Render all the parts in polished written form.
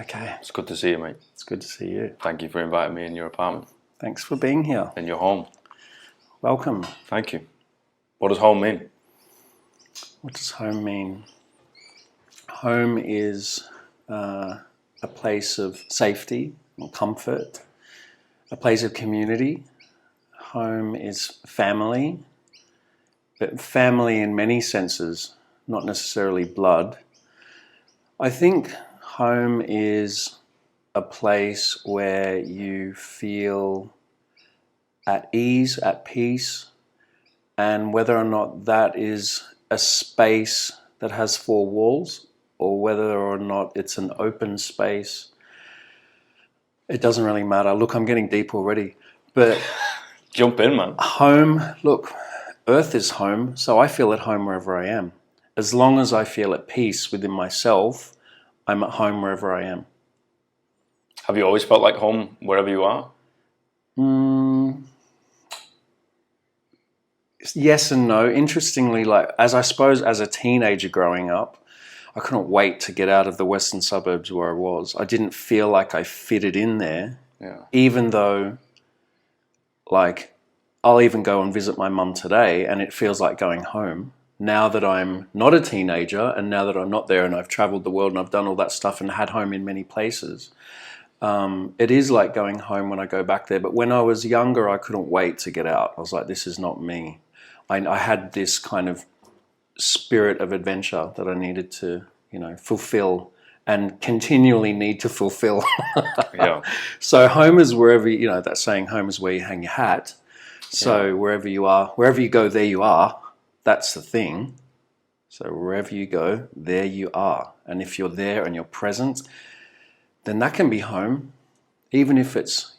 Okay, It's good to see you, mate. it's good to see you. Thank you for inviting me in your apartment, Thanks for being here. in your home. Welcome. Thank you. What does home mean? What does home mean? Home is a place of safety and comfort, a place of community. Home is family, but family in many senses, not necessarily blood. I think home is a place where you feel at ease, at peace, and whether or not that is a space that has four walls or whether or not it's an open space, it doesn't really matter. Look, I'm getting deep already, but Jump in, man. home, look, Earth is home, so I feel at home wherever I am. As long as I feel at peace within myself, I'm at home wherever I am. Have you always felt like home wherever you are? Yes and no. Interestingly, as a teenager growing up, I couldn't wait to get out of the western suburbs where I was. I didn't feel like I fitted in there, even though, I'll even go and visit my mum today and it feels like going home. Now that I'm not a teenager and now that I'm not there and I've traveled the world and I've done all that stuff and had home in many places, it is like going home when I go back there. But when I was younger, I couldn't wait to get out. I was like, this is not me. I had this kind of spirit of adventure that I needed to, fulfill and continually need to fulfill. Yeah. So home is wherever, that saying, home is where you hang your hat. So wherever you are, wherever you go, there you are. That's the thing. So wherever you go, there you are. And if you're there and you're present, then that can be home, even if it's,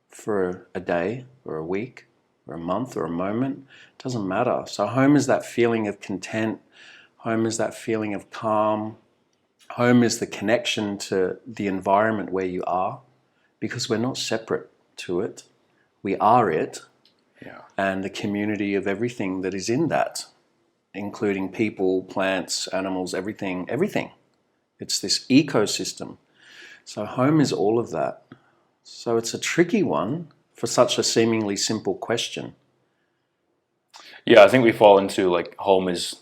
for a day or a week or a month or a moment. It doesn't matter. So home is that feeling of content. Home is that feeling of calm. Home is the connection to the environment where you are, because we're not separate to it. We are it. Yeah. And the community of everything that is in that, including people, plants, animals, everything. It's this ecosystem. So home is all of that. So it's a tricky one for such a seemingly simple question. Yeah, I think we fall into home is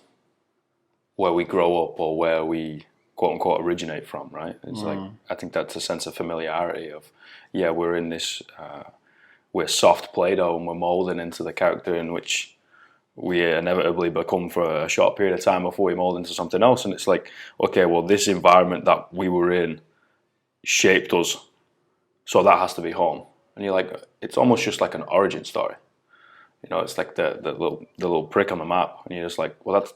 where we grow up or where we quote unquote originate from, right? It's I think that's a sense of familiarity of, we're in this, we're soft Play-Doh and we're molding into the character in which we inevitably become for a short period of time before we mold into something else. And it's like, okay, well, this environment that we were in shaped us, so that has to be home. And you're like, it's almost just like an origin story. It's like the little prick on the map, and you're just like, well, that's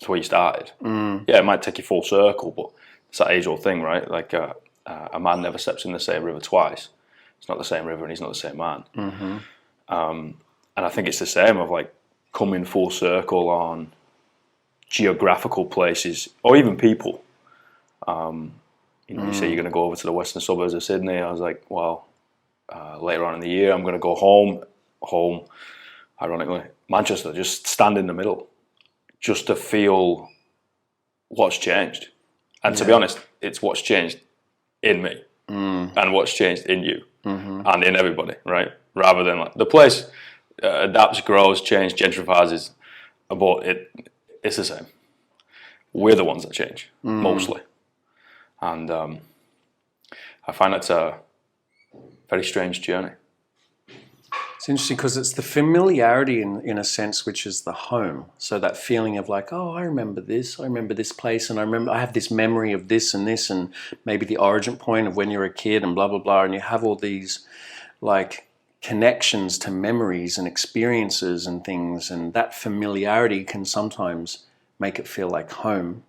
where you started. Yeah, it might take you full circle, but it's that age-old thing, right? Like a man never steps in the same river twice. It's not the same river, and he's not the same man. And I think it's the same of coming full circle on geographical places or even people. You say you're going to go over to the western suburbs of Sydney. I was like, well, later on in the year, I'm going to go home, ironically, Manchester, just stand in the middle, just to feel what's changed. And to be honest, it's what's changed in me and what's changed in you and in everybody, right? Rather than the place adapts, grows, changes, gentrifies, but it's the same. We're the ones that change, mostly. And I find that's a very strange journey. It's interesting because it's the familiarity in a sense, which is the home. So that feeling of I remember this place, and I have this memory of this, and maybe the origin point of when you're a kid and blah, blah, blah. And you have all these connections to memories and experiences and things. And that familiarity can sometimes make it feel like home.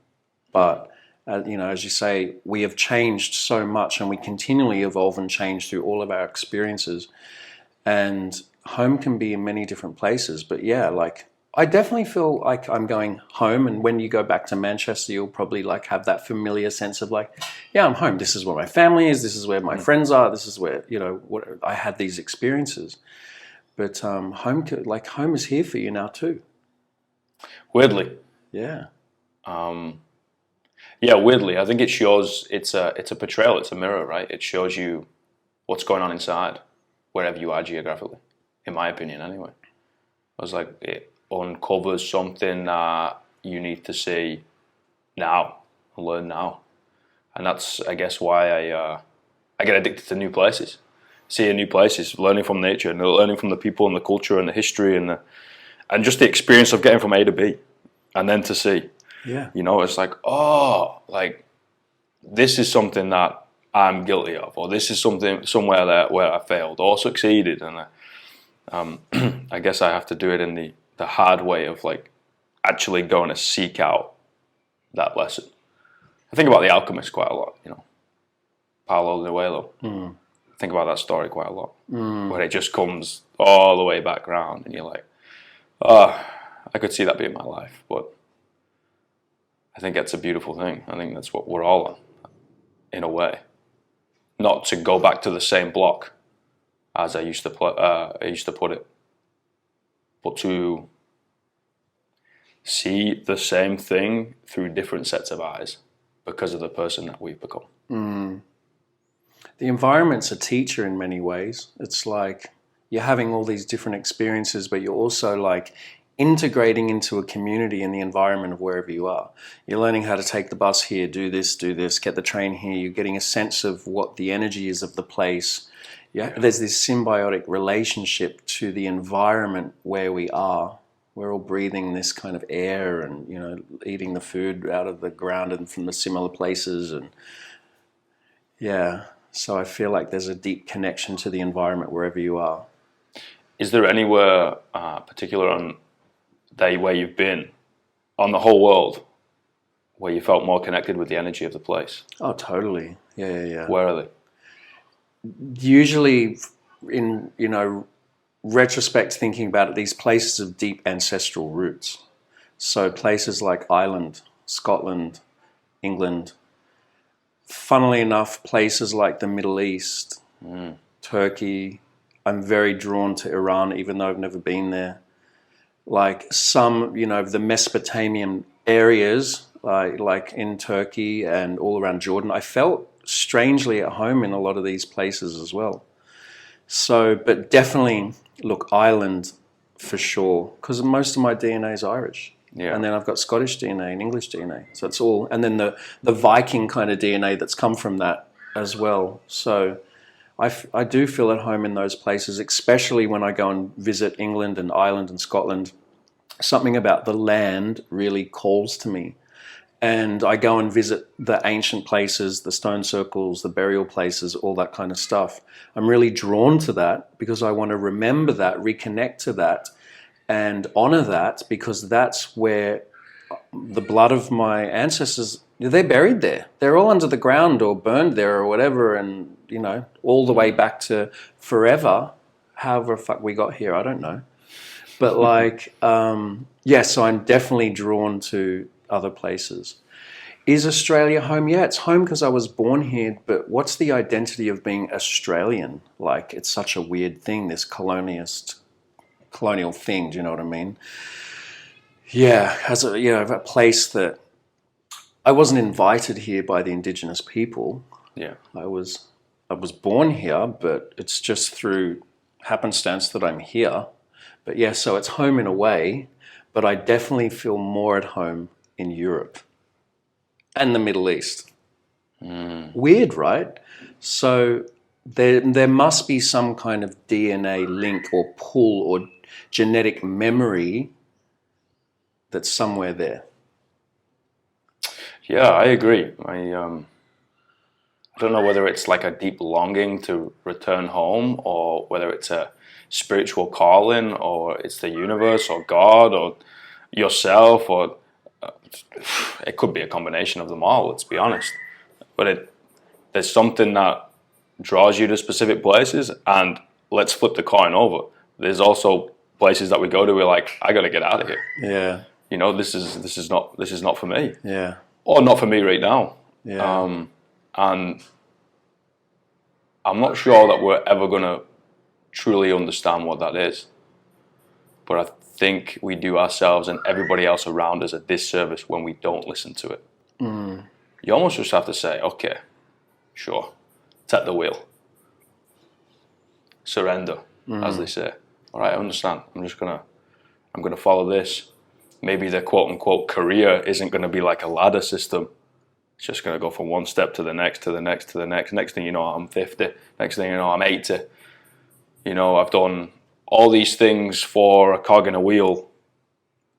But as you say, we have changed so much and we continually evolve and change through all of our experiences. And home can be in many different places. But I definitely feel like I'm going home. And when you go back to Manchester, you'll probably have that familiar sense of I'm home. This is where my family is. This is where my friends are. This is where, I had these experiences. But home is here for you now too. Weirdly. Yeah. Yeah, weirdly, I think it shows it's a portrayal, it's a mirror, right? It shows you what's going on inside, wherever you are geographically, in my opinion, anyway. I was like, it uncovers something that you need to see now, learn now, and that's, I guess, why I get addicted to new places, seeing new places, learning from nature, and learning from the people and the culture and the history and just the experience of getting from A to B, and then to C. Yeah. You know, it's like, oh, like this is something that I'm guilty of, or this is something somewhere that where I failed or succeeded, and I guess I have to do it in the hard way of like actually going to seek out that lesson. I think about The Alchemist quite a lot, you know, Paulo Coelho. I think about that story quite a lot, where it just comes all the way back around, and you're like, oh, I could see that being my life, but I think that's a beautiful thing. I think that's what we're all on, in a way. Not to go back to the same block as I used to put it, but to see the same thing through different sets of eyes because of the person that we've become. The environment's a teacher in many ways. It's like you're having all these different experiences, but you're also like integrating into a community in the environment of wherever you are. You're learning how to take the bus here, do this, get the train here. You're getting a sense of what the energy is of the place. Yeah, there's this symbiotic relationship to the environment where we are. We're all breathing this kind of air and, you know, eating the food out of the ground and from the similar places. And yeah, so I feel like there's a deep connection to the environment wherever you are. Is there anywhere particular on where you've been on the whole world where you felt more connected with the energy of the place? Oh, totally. Yeah. Where are they? Usually in, you know, retrospect, thinking about it, these places of deep ancestral roots. So places like Ireland, Scotland, England, funnily enough, places like the Middle East, Turkey. I'm very drawn to Iran, even though I've never been there. Like some, you know, the Mesopotamian areas, like in Turkey and all around Jordan, I felt strangely at home in a lot of these places as well. So, but definitely, look, Ireland for sure, because most of my DNA is Irish. Yeah. And then I've got Scottish DNA and English DNA. So it's all, and then the Viking kind of DNA that's come from that as well. So I do feel at home in those places, especially when I go and visit England and Ireland and Scotland. Something about the land really calls to me. And I go and visit the ancient places, the stone circles, the burial places, all that kind of stuff. I'm really drawn to that because I want to remember that, reconnect to that, and honor that, because that's where the blood of my ancestors, they're buried there. They're all under the ground or burned there or whatever, and, you know, all the way back to forever, however fuck we got here, I don't know. But like, yeah, so I'm definitely drawn to other places. Is Australia home? Yeah, it's home because I was born here, but what's the identity of being Australian? Like, it's such a weird thing, this colonial thing, do you know what I mean? Yeah, as a, you know, a place that I wasn't invited here by the Indigenous people. Yeah. I was born here, but it's just through happenstance that I'm here. But yeah, so it's home in a way, but I definitely feel more at home in Europe and the Middle East. Weird, right? So there must be some kind of DNA link or pull or genetic memory that's somewhere there. Yeah, I agree. I don't know whether it's like a deep longing to return home, or whether it's a spiritual calling, or it's the universe or God or yourself, or it could be a combination of them all, let's be honest. But there's something that draws you to specific places, and let's flip the coin over. There's also places that we go to, we're like, I gotta get out of here. Yeah. You know, this is not for me. Yeah. Or not for me right now. Yeah. And I'm not sure that we're ever gonna truly understand what that is. But I think we do ourselves and everybody else around us a disservice when we don't listen to it. You almost just have to say, okay, sure, take the wheel. Surrender, as they say. All right, I understand. I'm gonna follow this. Maybe the quote unquote career isn't gonna be like a ladder system. It's just gonna go from one step to the next, to the next, to the next. Next thing you know, I'm 50. Next thing you know, I'm 80. I've done all these things for a cog in a wheel,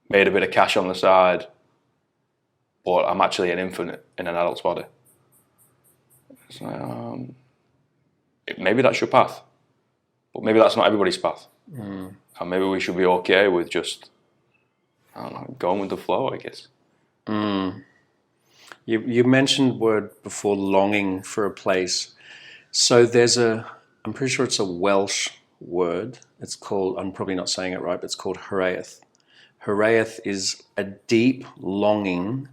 made a bit of cash on the side, but I'm actually an infant in an adult's body. It's like, maybe that's your path, but maybe that's not everybody's path. And maybe we should be okay with just, I don't know, going with the flow, I guess. You mentioned word before, longing for a place. So I'm pretty sure it's a Welsh word. It's called, I'm probably not saying it right, but it's called hiraeth. Hiraeth is a deep longing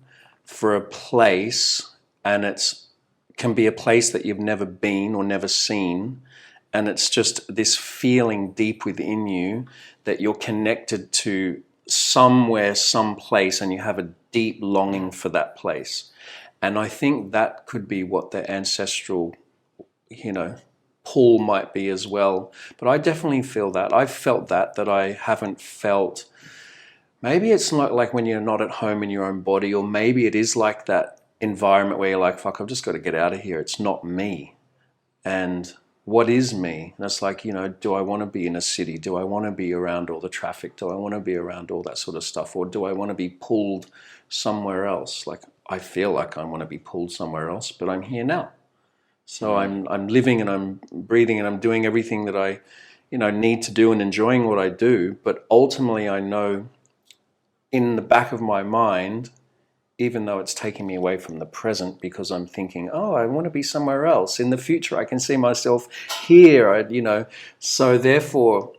for a place, and can be a place that you've never been or never seen, and it's just this feeling deep within you that you're connected to somewhere, someplace, and you have a deep longing for that place. And I think that could be what the ancestral, pull might be as well. But I definitely feel that. I've felt that I haven't felt. Maybe it's not like when you're not at home in your own body, or maybe it is like that environment where you're like, fuck, I've just got to get out of here. It's not me. And what is me? And it's like, do I want to be in a city? Do I want to be around all the traffic? Do I want to be around all that sort of stuff? Or do I want to be pulled somewhere else? Like, I feel like I want to be pulled somewhere else, but I'm here now. So I'm living and I'm breathing and I'm doing everything that I, need to do and enjoying what I do. But ultimately I know in the back of my mind, even though it's taking me away from the present because I'm thinking, oh, I want to be somewhere else. In the future, I can see myself here, So therefore,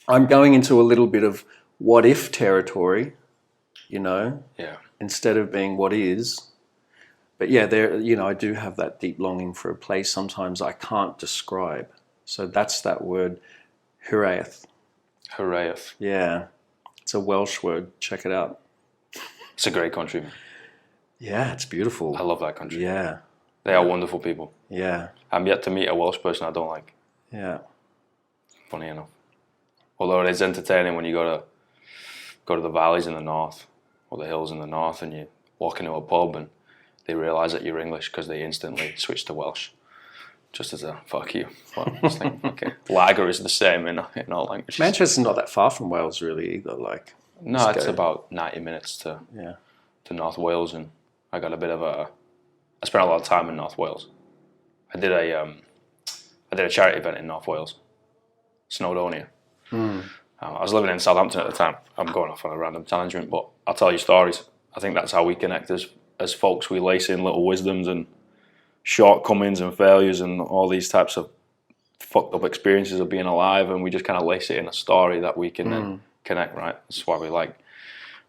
I'm going into a little bit of what if territory, instead of being what is. But yeah, I do have that deep longing for a place sometimes I can't describe. So that's that word, hiraeth. Hiraeth. Yeah, it's a Welsh word. Check it out. It's a great country, man. Yeah, it's beautiful. I love that country. Yeah. They are wonderful people. Yeah. I'm yet to meet a Welsh person I don't like. Yeah. Funny enough. Although it is entertaining when you go to the valleys in the north or the hills in the north and you walk into a pub and they realise that you're English because they instantly switch to Welsh. Just as a fuck you. Well, I was thinking, okay. Lager is the same in all languages. Manchester's not that far from Wales really either. No, it's about 90 minutes to North Wales, and I spent a lot of time in North Wales. I did a charity event in North Wales, Snowdonia. I was living in Southampton at the time. I'm going off on a random tangent, but I'll tell you stories. I think that's how we connect as folks. We lace in little wisdoms and shortcomings and failures and all these types of fucked up experiences of being alive, and we just kind of lace it in a story that we can then connect, right? That's why we like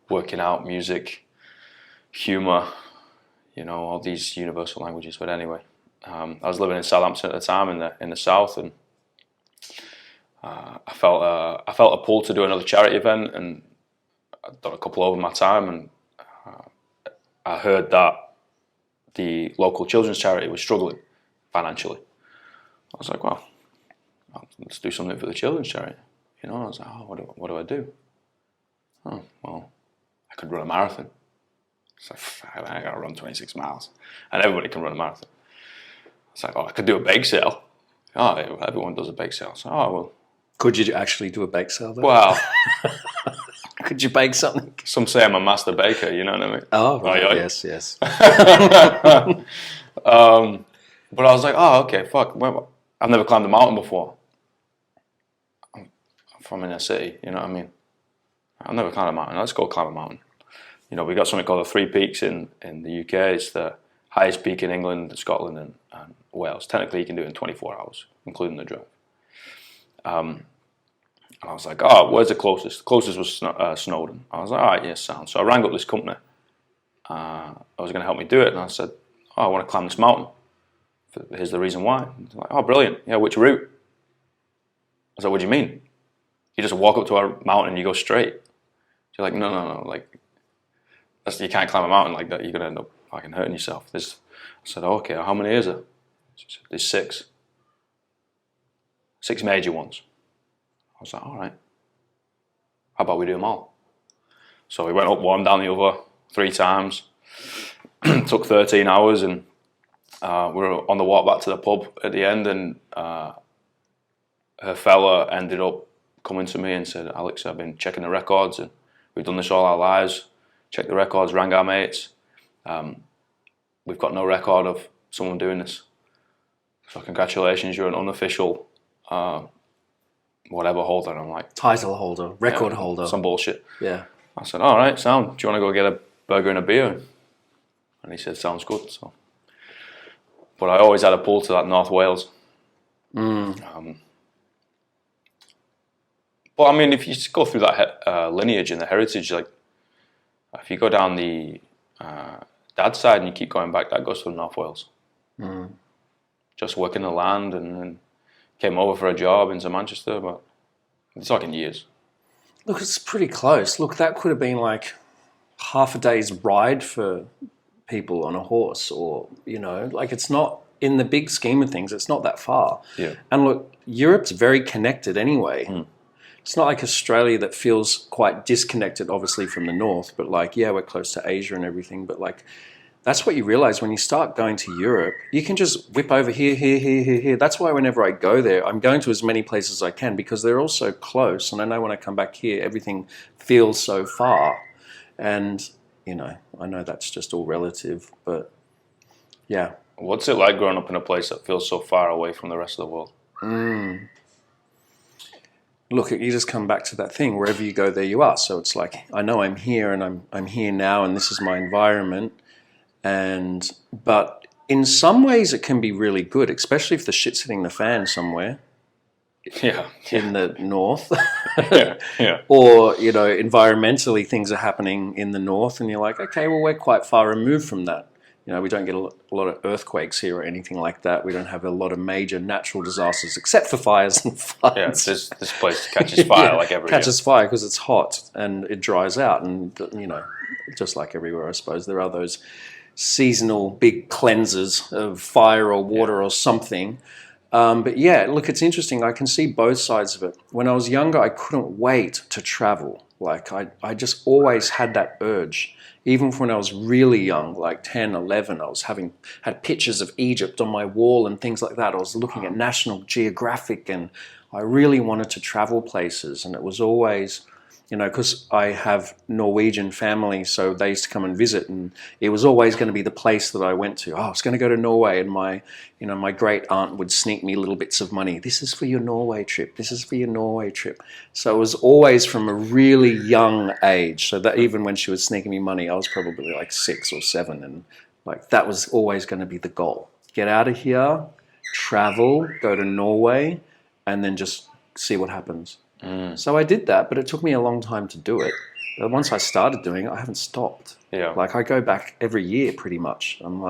working out, music, humor, all these universal languages. But anyway, I was living in Southampton at the time in the south, and I felt a pull to do another charity event, and I'd done a couple over my time, and I heard that the local children's charity was struggling financially. I was like, well, let's do something for the children's charity. I was like, oh, what do I do? Oh, well, I could run a marathon. It's like, I gotta run 26 miles. And everybody can run a marathon. It's like, oh, I could do a bake sale. Oh, everyone does a bake sale. So, oh, well. Could you actually do a bake sale though? Well. Could you bake something? Some say I'm a master baker, you know what I mean? Oh, right, yes. But I was like, oh, okay, fuck. I've never climbed a mountain before. I'm from inner city, you know what I mean? I've never climbed a mountain. Let's go climb a mountain. We got something called the Three Peaks in the UK. It's the highest peak in England, Scotland, and Wales. Technically, you can do it in 24 hours, including the drive. And I was like, oh, where's the closest? The closest was Snowdon. I was like, all right, yes, sound. So I rang up this company. I was going to help me do it. And I said, oh, I want to climb this mountain. Here's the reason why. They're like, oh, brilliant. Yeah, which route? I was like, what do you mean? You just walk up to a mountain and you go straight. You're like, no. Like, you can't climb a mountain like that. You're going to end up fucking hurting yourself. I said, oh, okay, how many is it? She said, there's 6. 6 major ones. I was like, all right. How about we do them all? So we went up one, down the other 3 times. Took 13 hours, and we were on the walk back to the pub at the end, and her fella ended up coming to me and said, Alex, I've been checking the records, and we've done this all our lives. Checked the records, rang our mates. We've got no record of someone doing this. So congratulations, you're an unofficial whatever holder. And I'm like, title holder, record holder. Some bullshit. Yeah. I said, all right, sound. Do you want to go get a burger and a beer? And he said, sounds good. So, but I always had a pull to that North Wales. But I mean, if you just go through that lineage and the heritage, like if you go down the dad's side and you keep going back, that goes to North Wales. Just working the land, and then came over for a job into Manchester, but it's talking years. Look, it's pretty close. Look, that could have been like half a day's ride for people on a horse, or, like, it's not, in the big scheme of things, it's not that far. Yeah. And look, Europe's very connected anyway. It's not like Australia that feels quite disconnected, obviously, from the north, but like, yeah, we're close to Asia and everything, but like, that's what you realize when you start going to Europe. You can just whip over here. That's why whenever I go there, I'm going to as many places as I can, because they're all so close. And I know when I come back here, everything feels so far. And, I know that's just all relative, but yeah. What's it like growing up in a place that feels so far away from the rest of the world? Look, you just come back to that thing. Wherever you go, there you are. So it's like, I know I'm here, and I'm here now, and this is my environment. But in some ways it can be really good, especially if the shit's hitting the fan somewhere. In the north. yeah. Or, environmentally things are happening in the north, and you're like, okay, well, we're quite far removed from that. We don't get a lot of earthquakes here or anything like that. We don't have a lot of major natural disasters, except for fires and floods. Yeah, this place catches fire like every year. Catches fire because it's hot and it dries out. And, just like everywhere, I suppose, there are those seasonal big cleansers of fire or water or something. But yeah, look, it's interesting. I can see both sides of it. When I was younger, I couldn't wait to travel. Like, I just always had that urge. Even when I was really young, like 10, 11, I was had pictures of Egypt on my wall and things like that. I was looking at National Geographic, and I really wanted to travel places. And it was always, because I have Norwegian family, so they used to come and visit, and it was always going to be the place that I went to. Oh, I was going to go to Norway, and my great aunt would sneak me little bits of money. This is for your Norway trip. This is for your Norway trip. So it was always from a really young age. So that even when she was sneaking me money, I was probably like 6 or 7, and like that was always going to be the goal. Get out of here, travel, go to Norway, and then just see what happens. So I did that, but it took me a long time to do it. But once I started doing it, I haven't stopped. Yeah. Like, I go back every year pretty much. I'm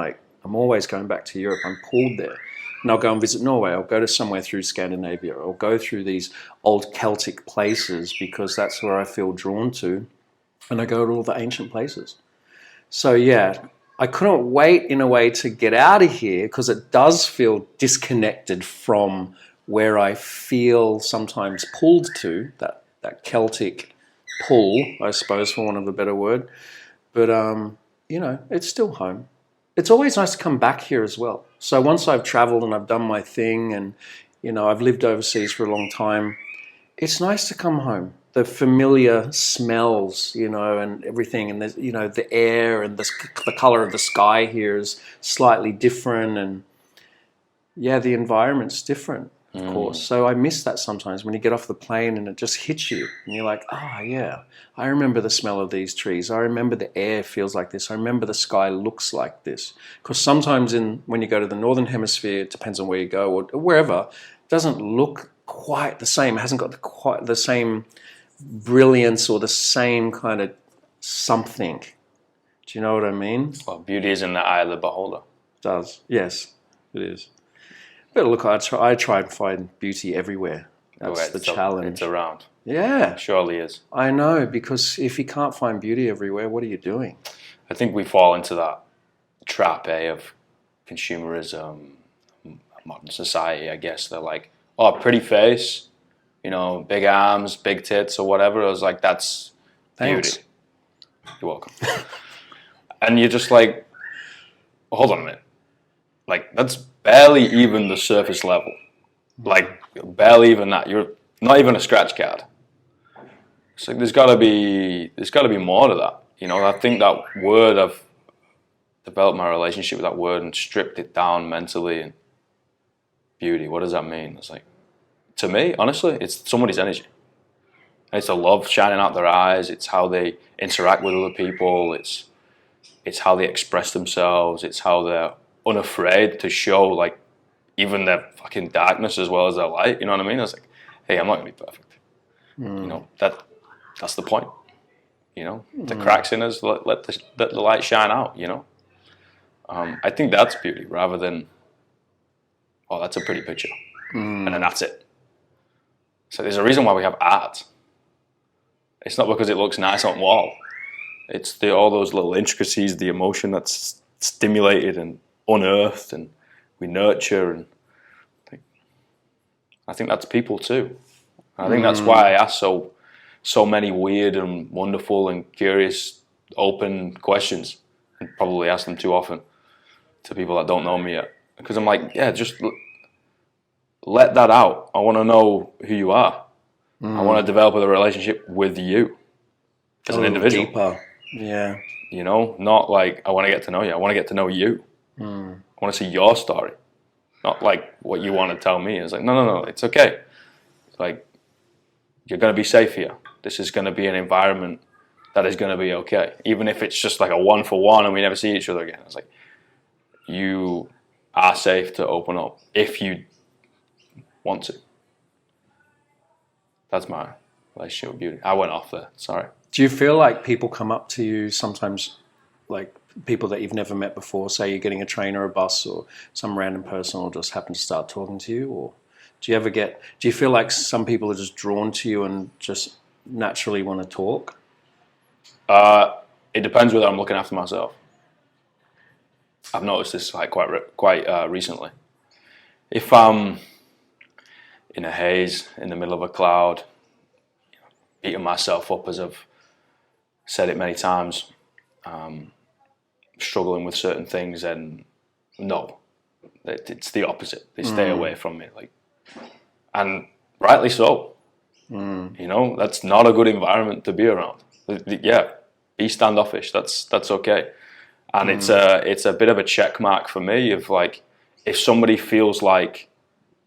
always going back to Europe. I'm pulled there. And I'll go and visit Norway. I'll go to somewhere through Scandinavia. I'll go through these old Celtic places because that's where I feel drawn to. And I go to all the ancient places. So yeah, I couldn't wait in a way to get out of here, because it does feel disconnected from where I feel sometimes pulled to, that Celtic pull, I suppose, for want of a better word. But, it's still home. It's always nice to come back here as well. So once I've traveled and I've done my thing, and, I've lived overseas for a long time, it's nice to come home. The familiar smells, and everything, and the air and the color of the sky here is slightly different, and yeah, the environment's different. Of course. So I miss that sometimes when you get off the plane and it just hits you and you're like, yeah, I remember the smell of these trees. I remember the air feels like this. I remember the sky looks like this. Because sometimes when you go to the Northern Hemisphere, it depends on where you go or wherever, it doesn't look quite the same. It hasn't got quite the same brilliance or the same kind of something. Do you know what I mean? Well, beauty is in the eye of the beholder. It does. Yes, it is. But look, I try and find beauty everywhere. That's the challenge. It's around. Yeah. It surely is. I know, because if you can't find beauty everywhere, what are you doing? I think we fall into that trap of consumerism, modern society. I guess they're like, oh, pretty face, big arms, big tits, or whatever. I was like, that's Thanks. beauty. You're welcome. And you're just like, hold on a minute. Like, that's barely even the surface level. Like, barely even that. You're not even a scratch card. It's like there's got to be more to that. I think that word, I've developed my relationship with that word and stripped it down mentally. And beauty, what does that mean? It's like, to me, honestly, it's somebody's energy. It's the love shining out their eyes. It's how they interact with other people. It's how they express themselves. It's how they're unafraid to show, like, even their fucking darkness as well as their light. You know what I mean? It's like, hey, I'm not gonna be perfect. That's the point. The cracks in us, let the light shine out. I think that's beauty, rather than, oh, that's a pretty picture, and then that's it. So there's a reason why we have art. It's not because it looks nice on wall. It's all those little intricacies, the emotion that's stimulated and unearthed, and we nurture. And I think that's people too. And I think that's why I ask so many weird and wonderful and curious, open questions, and probably ask them too often to people that don't know me yet. Because I'm like, yeah, just let that out. I want to know who you are. I want to develop a relationship with you as an individual. Deeper. Yeah. Not like I want to get to know you. I want to get to know you. I want to see your story, not like what you want to tell me. It's like, no, it's okay. It's like, you're going to be safe here. This is going to be an environment that is going to be okay. Even if it's just like a 1-for-1 and we never see each other again. It's like, you are safe to open up if you want to. That's my relationship with beauty. I went off there. Sorry. Do you feel like people come up to you sometimes, like people that you've never met before, say you're getting a train or a bus, or some random person will just happen to start talking to you? Or do you feel like some people are just drawn to you and just naturally want to talk? It depends whether I'm looking after myself. I've noticed this like quite recently. If I'm in a haze, in the middle of a cloud, beating myself up, as I've said it many times, struggling with certain things, and no, it's the opposite. They stay away from me, and rightly so. That's not a good environment to be around. Yeah, be standoffish. That's okay. And it's a bit of a check mark for me of like, if somebody feels like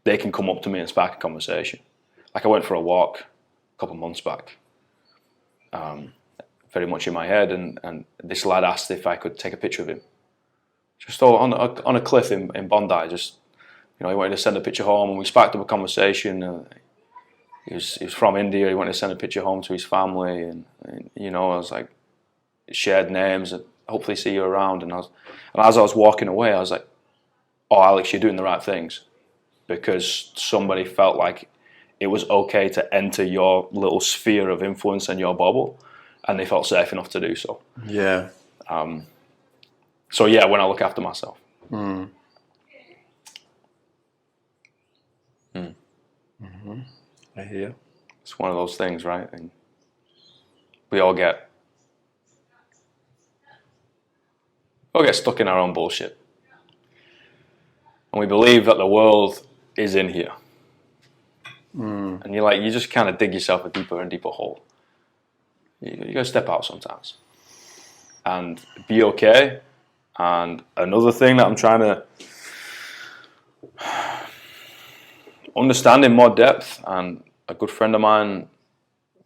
they can come up to me and spark a conversation. Like, I went for a walk a couple of months back, very much in my head, and this lad asked if I could take a picture of him. Just on a cliff in Bondi. Just, he wanted to send a picture home, and we sparked up a conversation. He was from India. He wanted to send a picture home to his family, and I was like, shared names, and hopefully see you around. And as I was walking away, I was like, oh, Alex, you're doing the right things, because somebody felt like it was okay to enter your little sphere of influence and your bubble, and they felt safe enough to do so. Yeah. So yeah, when I look after myself. I hear. It's one of those things, right? And we all get stuck in our own bullshit. And we believe that the world is in here. And you just kind of dig yourself a deeper and deeper hole. You gotta step out sometimes and be okay. And another thing that I'm trying to understand in more depth, and a good friend of mine,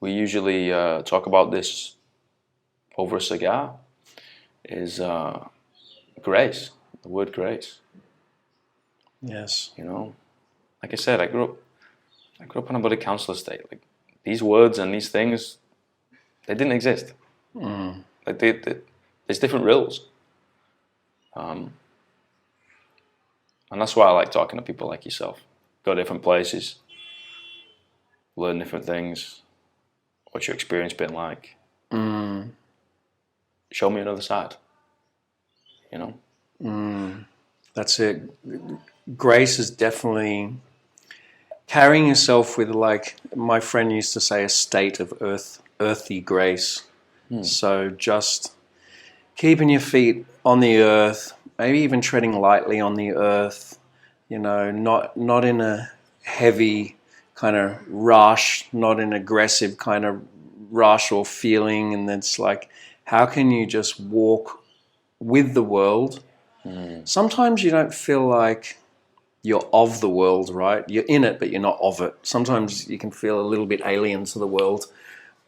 we usually talk about this over a cigar, is grace, the word grace. Yes. Like I said, I grew up on a bloody council estate. Like, these words and these things, they didn't exist. Like, there's different rules. And that's why I like talking to people like yourself. Go different places, learn different things. What's your experience been like? Show me another side. That's it. Grace is definitely carrying yourself with, like my friend used to say, a state of earthy grace. So just keeping your feet on the earth, maybe even treading lightly on the earth, not in a heavy kind of rush, not an aggressive kind of rush or feeling. And it's like, how can you just walk with the world? Sometimes you don't feel like you're of the world, right? You're in it, but you're not of it. Sometimes you can feel a little bit alien to the world.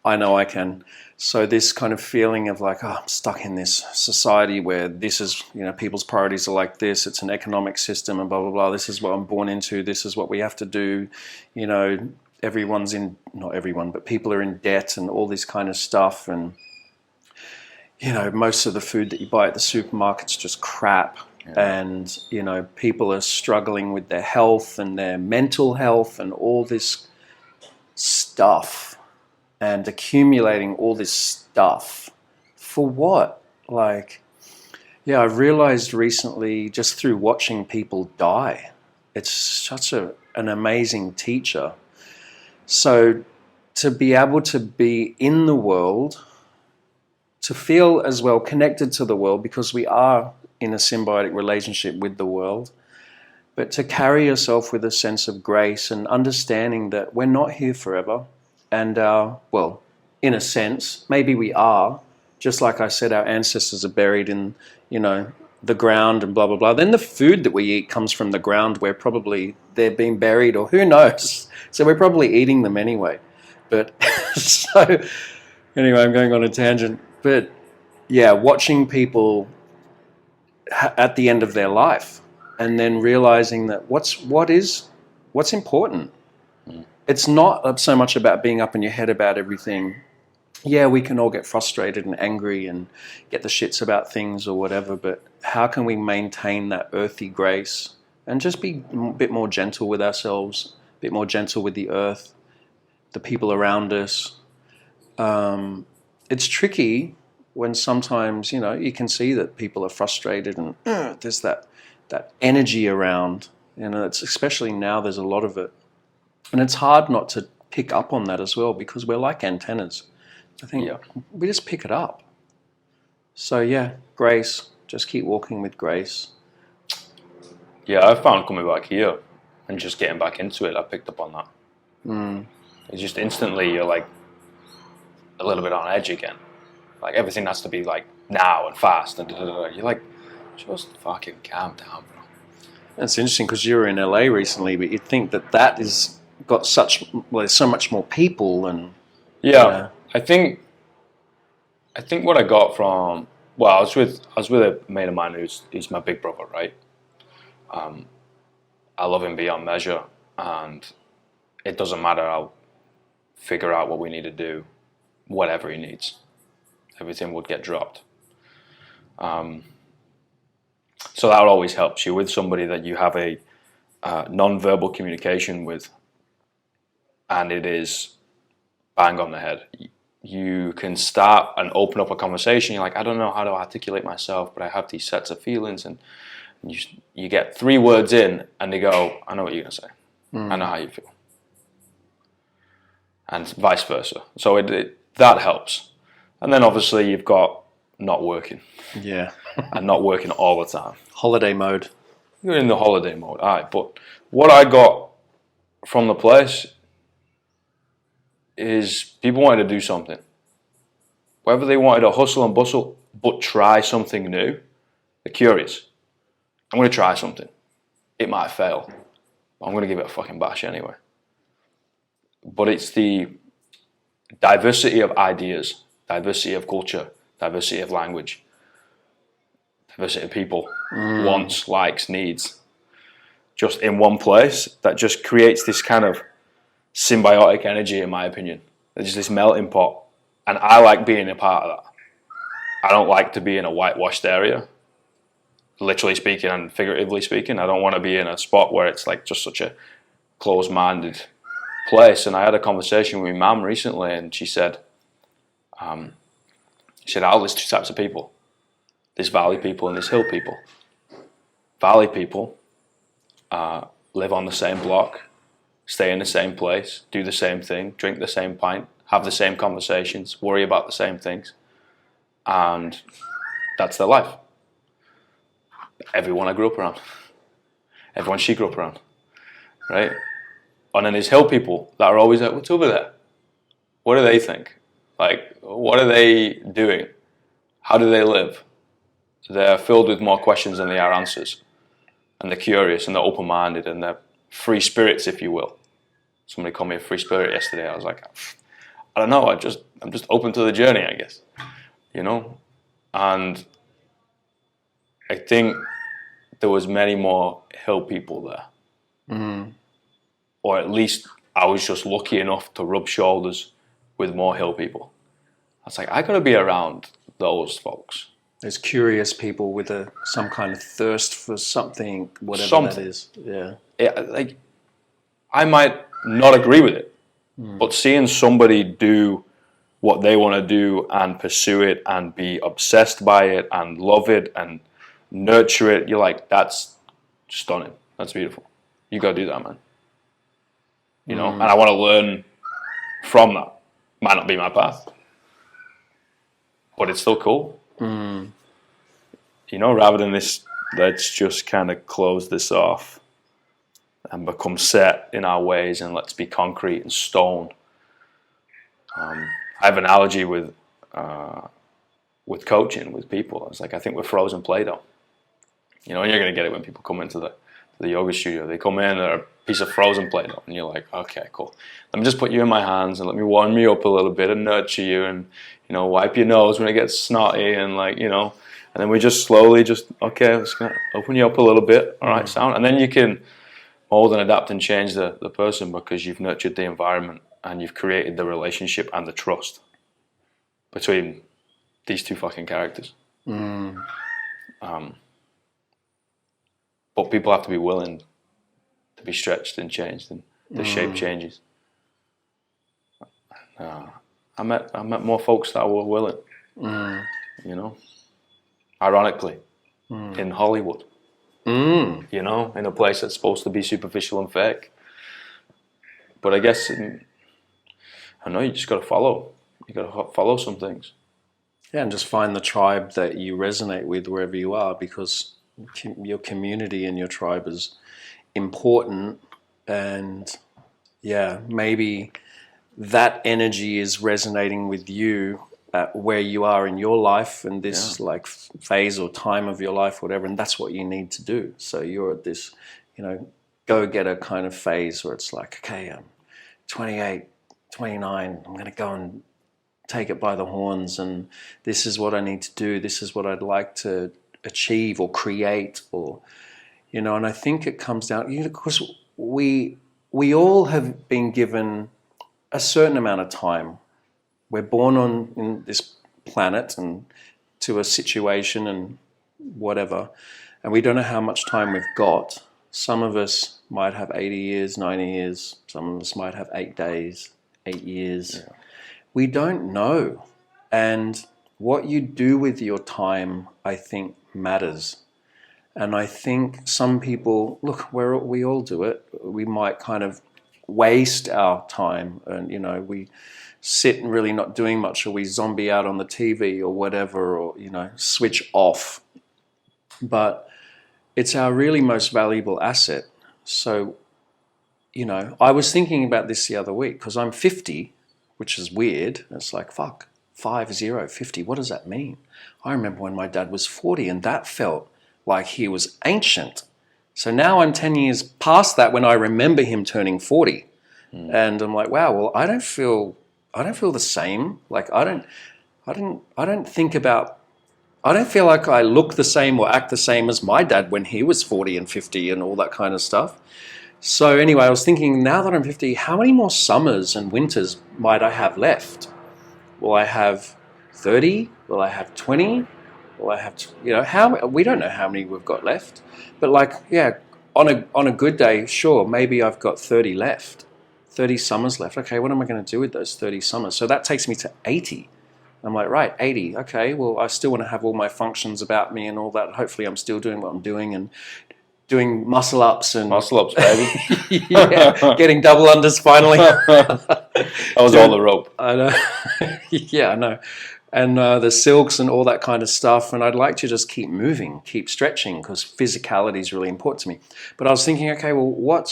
I know I can. So this kind of feeling of like, I'm stuck in this society where this is, people's priorities are like this. It's an economic system and blah, blah, blah. This is what I'm born into. This is what we have to do. Everyone's not everyone, but people are in debt and all this kind of stuff. And, most of the food that you buy at the supermarket's just crap. And, people are struggling with their health and their mental health and all this stuff. And accumulating all this stuff for what? I realized recently, just through watching people die, it's such an amazing teacher. So to be able to be in the world, to feel as well connected to the world, because we are in a symbiotic relationship with the world, but to carry yourself with a sense of grace and understanding that we're not here forever. And in a sense, maybe we are. Just like I said, our ancestors are buried in, the ground and blah, blah, blah. Then the food that we eat comes from the ground where probably they're being buried, or who knows. So we're probably eating them anyway. But so anyway, I'm going on a tangent. But yeah, watching people at the end of their life and then realizing that what's important. It's not so much about being up in your head about everything. Yeah, we can all get frustrated and angry and get the shits about things or whatever, but how can we maintain that earthy grace and just be a bit more gentle with ourselves, a bit more gentle with the earth, the people around us? It's tricky when sometimes, you can see that people are frustrated and there's that energy around. It's especially now, there's a lot of it. And it's hard not to pick up on that as well, because we're like antennas. I think we just pick it up. So yeah, grace. Just keep walking with grace. Yeah, I found coming back here and just getting back into it, I picked up on that. It's just instantly you're like a little bit on edge again. Like everything has to be like now and fast and You're like, just fucking calm down, bro. That's interesting because you were in LA recently, but you'd think that is got there's so much more people and I think what I got from I was with a mate of mine who's my big brother, right? I love him beyond measure, and it doesn't matter. I'll figure out what we need to do, whatever he needs. Everything would get dropped. So that always helps you with somebody that you have a non-verbal communication with, and it is bang on the head. You can start and open up a conversation. You're like, I don't know how to articulate myself, but I have these sets of feelings, and you get 3 words in, and they go, I know what you're gonna say. I know how you feel, and vice versa. So that helps. And then obviously you've got not working. Yeah. And not working all the time. Holiday mode. You're in the holiday mode, all right. But what I got from the place is people wanted to do something. Whether they wanted to hustle and bustle, but try something new, they're curious. I'm going to try something. It might fail, but I'm going to give it a fucking bash anyway. But it's the diversity of ideas, diversity of culture, diversity of language, diversity of people, wants, likes, needs, just in one place that just creates this kind of symbiotic energy, in my opinion. There's just this melting pot, and I like being a part of that. I don't like to be in a whitewashed area, literally speaking and figuratively speaking. I don't want to be in a spot where it's like just such a closed-minded place. And I had a conversation with my mum recently, and she said, there's 2 types of people. There's valley people and there's hill people. Valley people live on the same block, stay in the same place, do the same thing, drink the same pint, have the same conversations, worry about the same things, and that's their life. Everyone I grew up around, everyone she grew up around, right? And then there's hill people that are always like, what's over there? What do they think? Like, what are they doing? How do they live? They're filled with more questions than they are answers. And they're curious and they're open-minded and they're free spirits, if you will. Somebody called me a free spirit yesterday. I was like, I don't know, I'm just open to the journey, I guess. You know? And I think there was many more hill people there. Mm. Or at least I was just lucky enough to rub shoulders with more hill people. I was like, I gotta be around those folks. There's curious people with some kind of thirst for something, whatever that is. Yeah. Like, I might not agree with it, but seeing somebody do what they want to do and pursue it and be obsessed by it and love it and nurture it, you're like, that's stunning. That's beautiful. You gotta do that, man. You know, and I want to learn from that. Might not be my path, but it's still cool. You know, rather than this, let's just kind of close this off and become set in our ways and let's be concrete and stone. I have an analogy with coaching with people. It's like, I think we're frozen Play-Doh. You know, and you're going to get it when people come into the yoga studio. They come in, they're a piece of frozen Play-Doh, and you're like, okay, cool. Let me just put you in my hands and let me warm you up a little bit and nurture you and, you know, wipe your nose when it gets snotty and, like, you know, and then we just slowly okay, let's open you up a little bit. All right, sound. And then you can mold and adapt and change the person because you've nurtured the environment and you've created the relationship and the trust between these two fucking characters. But people have to be willing to be stretched and changed, and the shape changes. I met more folks that were willing, you know, ironically, in Hollywood, you know, in a place that's supposed to be superficial and fake. But I guess, I know you just got to follow. You got to follow some things. Yeah, and just find the tribe that you resonate with wherever you are, because your community and your tribe is important. And yeah, maybe that energy is resonating with you at where you are in your life and this like phase or time of your life, whatever, and that's what you need to do. So you're at this, you know, go-getter kind of phase where it's like, okay, I'm 28, 29, I'm going to go and take it by the horns, and this is what I need to do, this is what I'd like to achieve or create, or, you know. And I think it comes down, you know, because we all have been given a certain amount of time. We're born in this planet and to a situation and whatever, and we don't know how much time we've got. Some of us might have 80 years, 90 years. Some of us might have 8 days, 8 years. Yeah. We don't know. And what you do with your time, I think, matters. And I think some people, look, we all do it. We might kind of waste our time and, you know, we sit and really not doing much, or we zombie out on the TV or whatever, or, you know, switch off. But it's our really most valuable asset. So, you know, I was thinking about this the other week because I'm 50, which is weird. It's like, fuck, 50, what does that mean? I remember when my dad was 40 and that felt like he was ancient. So now I'm 10 years past that when I remember him turning 40. And I'm like, wow, well, I don't feel the same. Like I don't feel like I look the same or act the same as my dad when he was 40 and 50 and all that kind of stuff. So anyway, I was thinking, now that I'm 50, how many more summers and winters might I have left? Will I have 30? Will I have 20? Will I have, you know, we don't know how many we've got left. But like, yeah, on a good day, sure, maybe I've got 30 left. 30 summers left. Okay, what am I going to do with those 30 summers? So that takes me to 80. I'm like, right, 80. Okay, well, I still want to have all my functions about me and all that. Hopefully I'm still doing what I'm doing and doing muscle ups and Muscle ups, baby. yeah, getting double unders finally. That was all the rope. I know. Yeah, I know. And the silks and all that kind of stuff. And I'd like to just keep moving, keep stretching, because physicality is really important to me. But I was thinking, okay, well,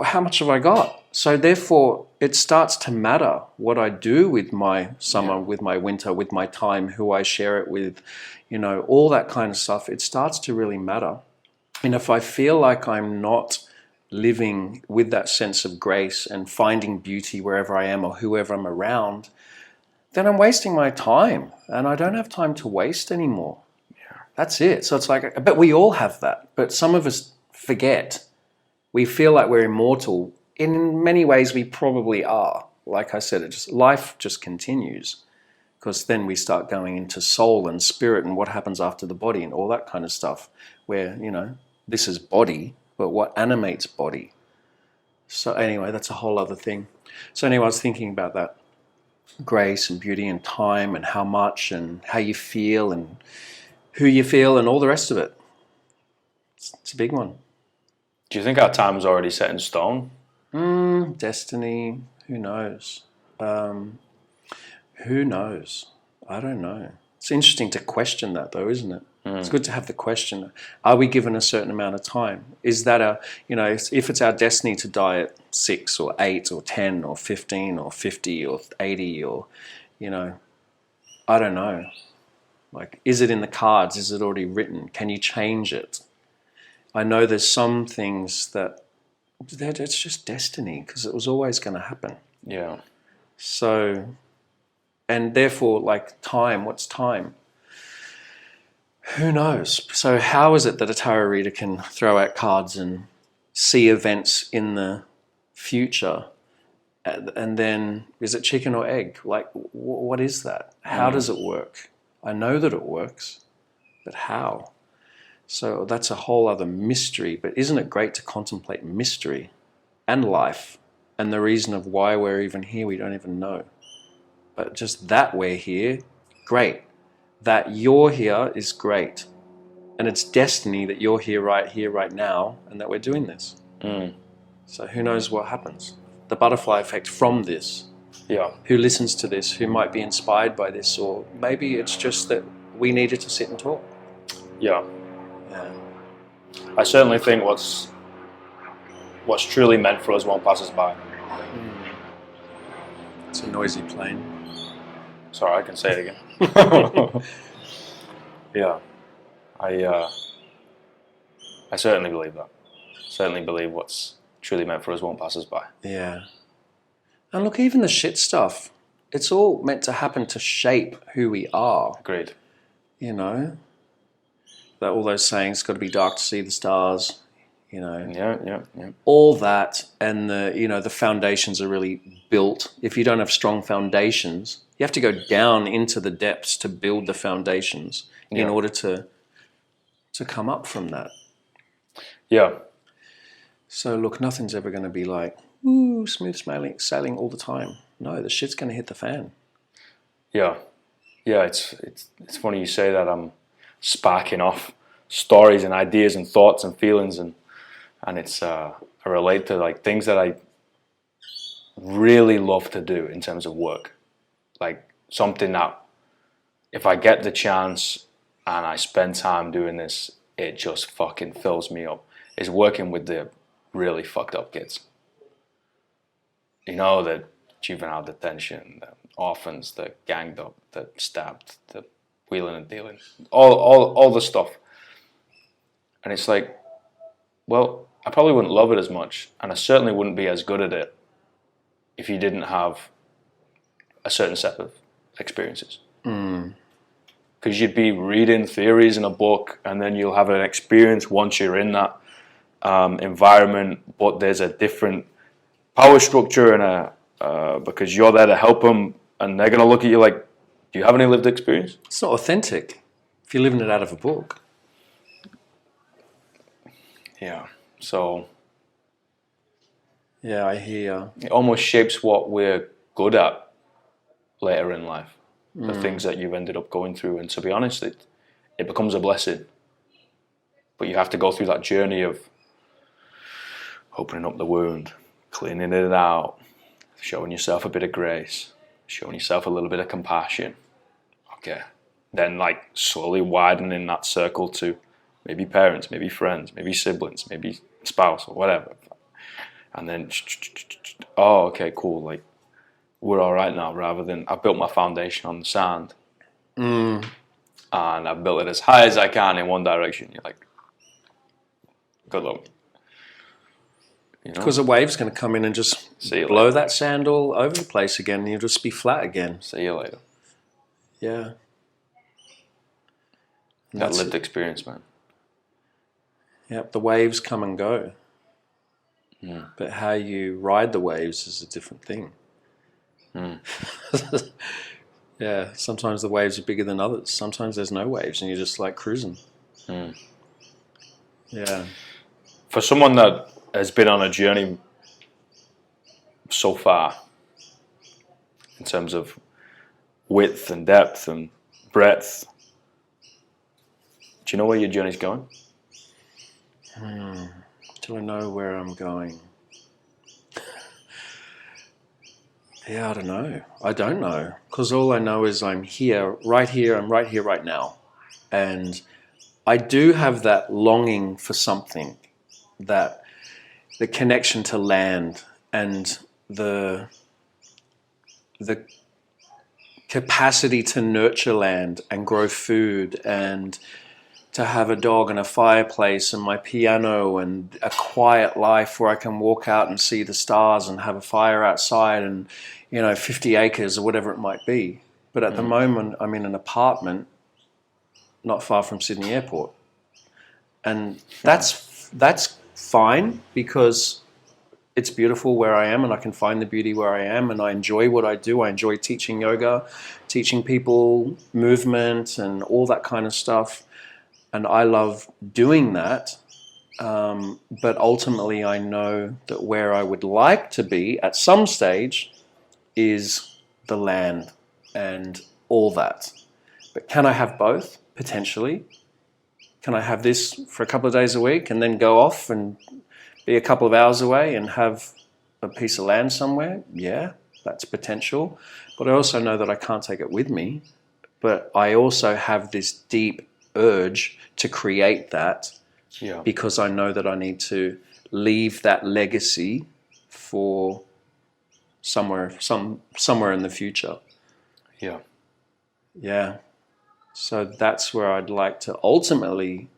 how much have I got? So therefore, it starts to matter what I do with my summer, with my winter, with my time, who I share it with, all that kind of stuff. It starts to really matter. And if I feel like I'm not living with that sense of grace and finding beauty wherever I am or whoever I'm around, then I'm wasting my time, and I don't have time to waste anymore. Yeah. That's it. So it's like, but we all have that. But some of us forget. We feel like we're immortal. In many ways, we probably are. Like I said, life just continues, because then we start going into soul and spirit and what happens after the body and all that kind of stuff, where, this is body, but what animates body? So anyway, that's a whole other thing. So anyway, I was thinking about that. Grace and beauty and time and how much and how you feel and who you feel and all the rest of it. It's a big one. Do you think our time is already set in stone? Destiny, who knows? Who knows? I don't know. It's interesting to question that though, isn't it? It's good to have the question. Are we given a certain amount of time? Is that if it's our destiny to die at 6 or 8 or 10 or 15 or 50 or 80 or, I don't know. Like, is it in the cards? Is it already written? Can you change it? I know there's some things that it's just destiny, because it was always going to happen. Yeah. So, and therefore, like time, what's time? Who knows? So how is it that a tarot reader can throw out cards and see events in the future? And then, is it chicken or egg? Like, what is that? How does it work? I know that it works, but how? So that's a whole other mystery. But isn't it great to contemplate mystery and life and the reason of why we're even here? We don't even know. But just that we're here, great. That you're here is great. And it's destiny that you're here right now, and that we're doing this. So who knows what happens? The butterfly effect from this. Yeah. Who listens to this, who might be inspired by this, or maybe it's just that we needed to sit and talk. Yeah. Yeah. I certainly think what's truly meant for us won't pass us by. It's a noisy plane. Sorry, I can say it again. Yeah. I certainly believe that. Certainly believe what's truly meant for us won't pass us by. Yeah. And look, even the shit stuff, it's all meant to happen to shape who we are. Agreed. That all those sayings, got to be dark to see the stars, Yeah. all that, and the foundations are really built. If you don't have strong foundations, you have to go down into the depths to build the foundations in order to come up from that. Yeah. So look, nothing's ever going to be like, ooh, smooth sailing all the time. No, the shit's going to hit the fan. Yeah. Yeah, it's funny you say that. I'm sparking off stories and ideas and thoughts and feelings, and it's I relate to like things that I really love to do in terms of work. Like something that if I get the chance and I spend time doing this, it just fucking fills me up. Is working with the really fucked up kids. The juvenile detention, the orphans, the ganged up, the stabbed, the wheeling and dealing, all the stuff. And it's like, well, I probably wouldn't love it as much, and I certainly wouldn't be as good at it if you didn't have a certain set of experiences. Because you'd be reading theories in a book, and then you'll have an experience once you're in that environment, but there's a different power structure and because you're there to help them, and they're going to look at you like, do you have any lived experience? It's not authentic if you're living it out of a book. Yeah. So yeah, I hear. It almost shapes what we're good at later in life. the things that you've ended up going through. And to be honest, it becomes a blessing. But you have to go through that journey of opening up the wound, cleaning it out, showing yourself a bit of grace, showing yourself a little bit of compassion. Okay. Then like slowly widening that circle to maybe parents, maybe friends, maybe siblings, maybe spouse or whatever. And then, oh, okay, cool. Like, we're all right now, rather than I built my foundation on the sand. And I built it as high as I can in one direction. You're like, good luck. Because a wave's going to come in and just blow that sand all over the place again, and you'll just be flat again. See you later. Yeah. That lived experience, man. Yep, the waves come and go. But how you ride the waves is a different thing. Yeah, sometimes the waves are bigger than others. Sometimes there's no waves and you're just like cruising. Yeah. For someone that has been on a journey so far, in terms of width and depth and breadth, do you know where your journey's going? Do I know where I'm going? Yeah, I don't know. I don't know. Because all I know is I'm here, I'm right here right now. And I do have that longing for something, that the connection to land and the capacity to nurture land and grow food and to have a dog and a fireplace and my piano and a quiet life where I can walk out and see the stars and have a fire outside and, 50 acres or whatever it might be. But at the moment, I'm in an apartment not far from Sydney Airport. And that's fine because it's beautiful where I am and I can find the beauty where I am and I enjoy what I do. I enjoy teaching yoga, teaching people movement and all that kind of stuff. And I love doing that. But ultimately, I know that where I would like to be at some stage is the land and all that. But can I have both? Potentially. Can I have this for a couple of days a week and then go off and be a couple of hours away and have a piece of land somewhere? Yeah, that's potential. But I also know that I can't take it with me. But I also have this deep urge to create that because I know that I need to leave that legacy for somewhere in the future. Yeah. So that's where I'd like to ultimately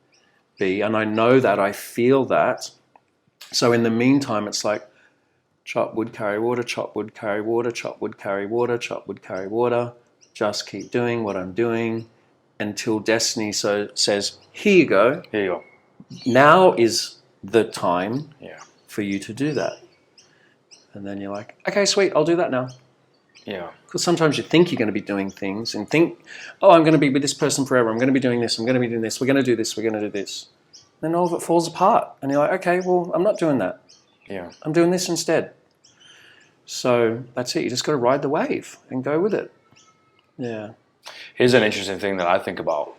be, and I know that, I feel that. So in the meantime, it's like chop wood, carry water, chop wood, carry water, chop wood, carry water, chop wood, carry water. Just keep doing what I'm doing until destiny says, here you go. Here you go. Now is the time for you to do that. And then you're like, okay, sweet, I'll do that now. Yeah. Because sometimes you think you're going to be doing things and think, oh, I'm going to be with this person forever. I'm going to be doing this. I'm going to be doing this. We're going to do this. We're going to do this. Then all of it falls apart. And you're like, okay, well, I'm not doing that. Yeah. I'm doing this instead. So that's it. You just got to ride the wave and go with it. Yeah. Here's an interesting thing that I think about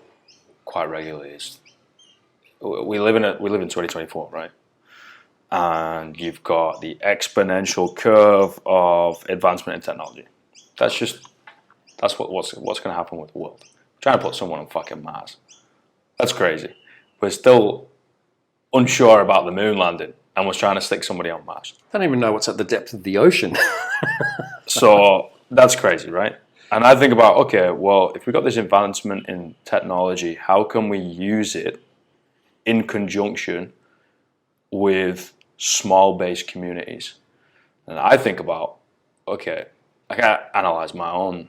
quite regularly is we live in 2024, right? And you've got the exponential curve of advancement in technology. That's what's going to happen with the world. Trying to put someone on fucking Mars. That's crazy. We're still unsure about the moon landing and we're trying to stick somebody on Mars. I don't even know what's at the depth of the ocean. So that's crazy, right? And I think about, okay, well, if we've got this advancement in technology, how can we use it in conjunction with small-based communities? And I think about, okay, I can analyze my own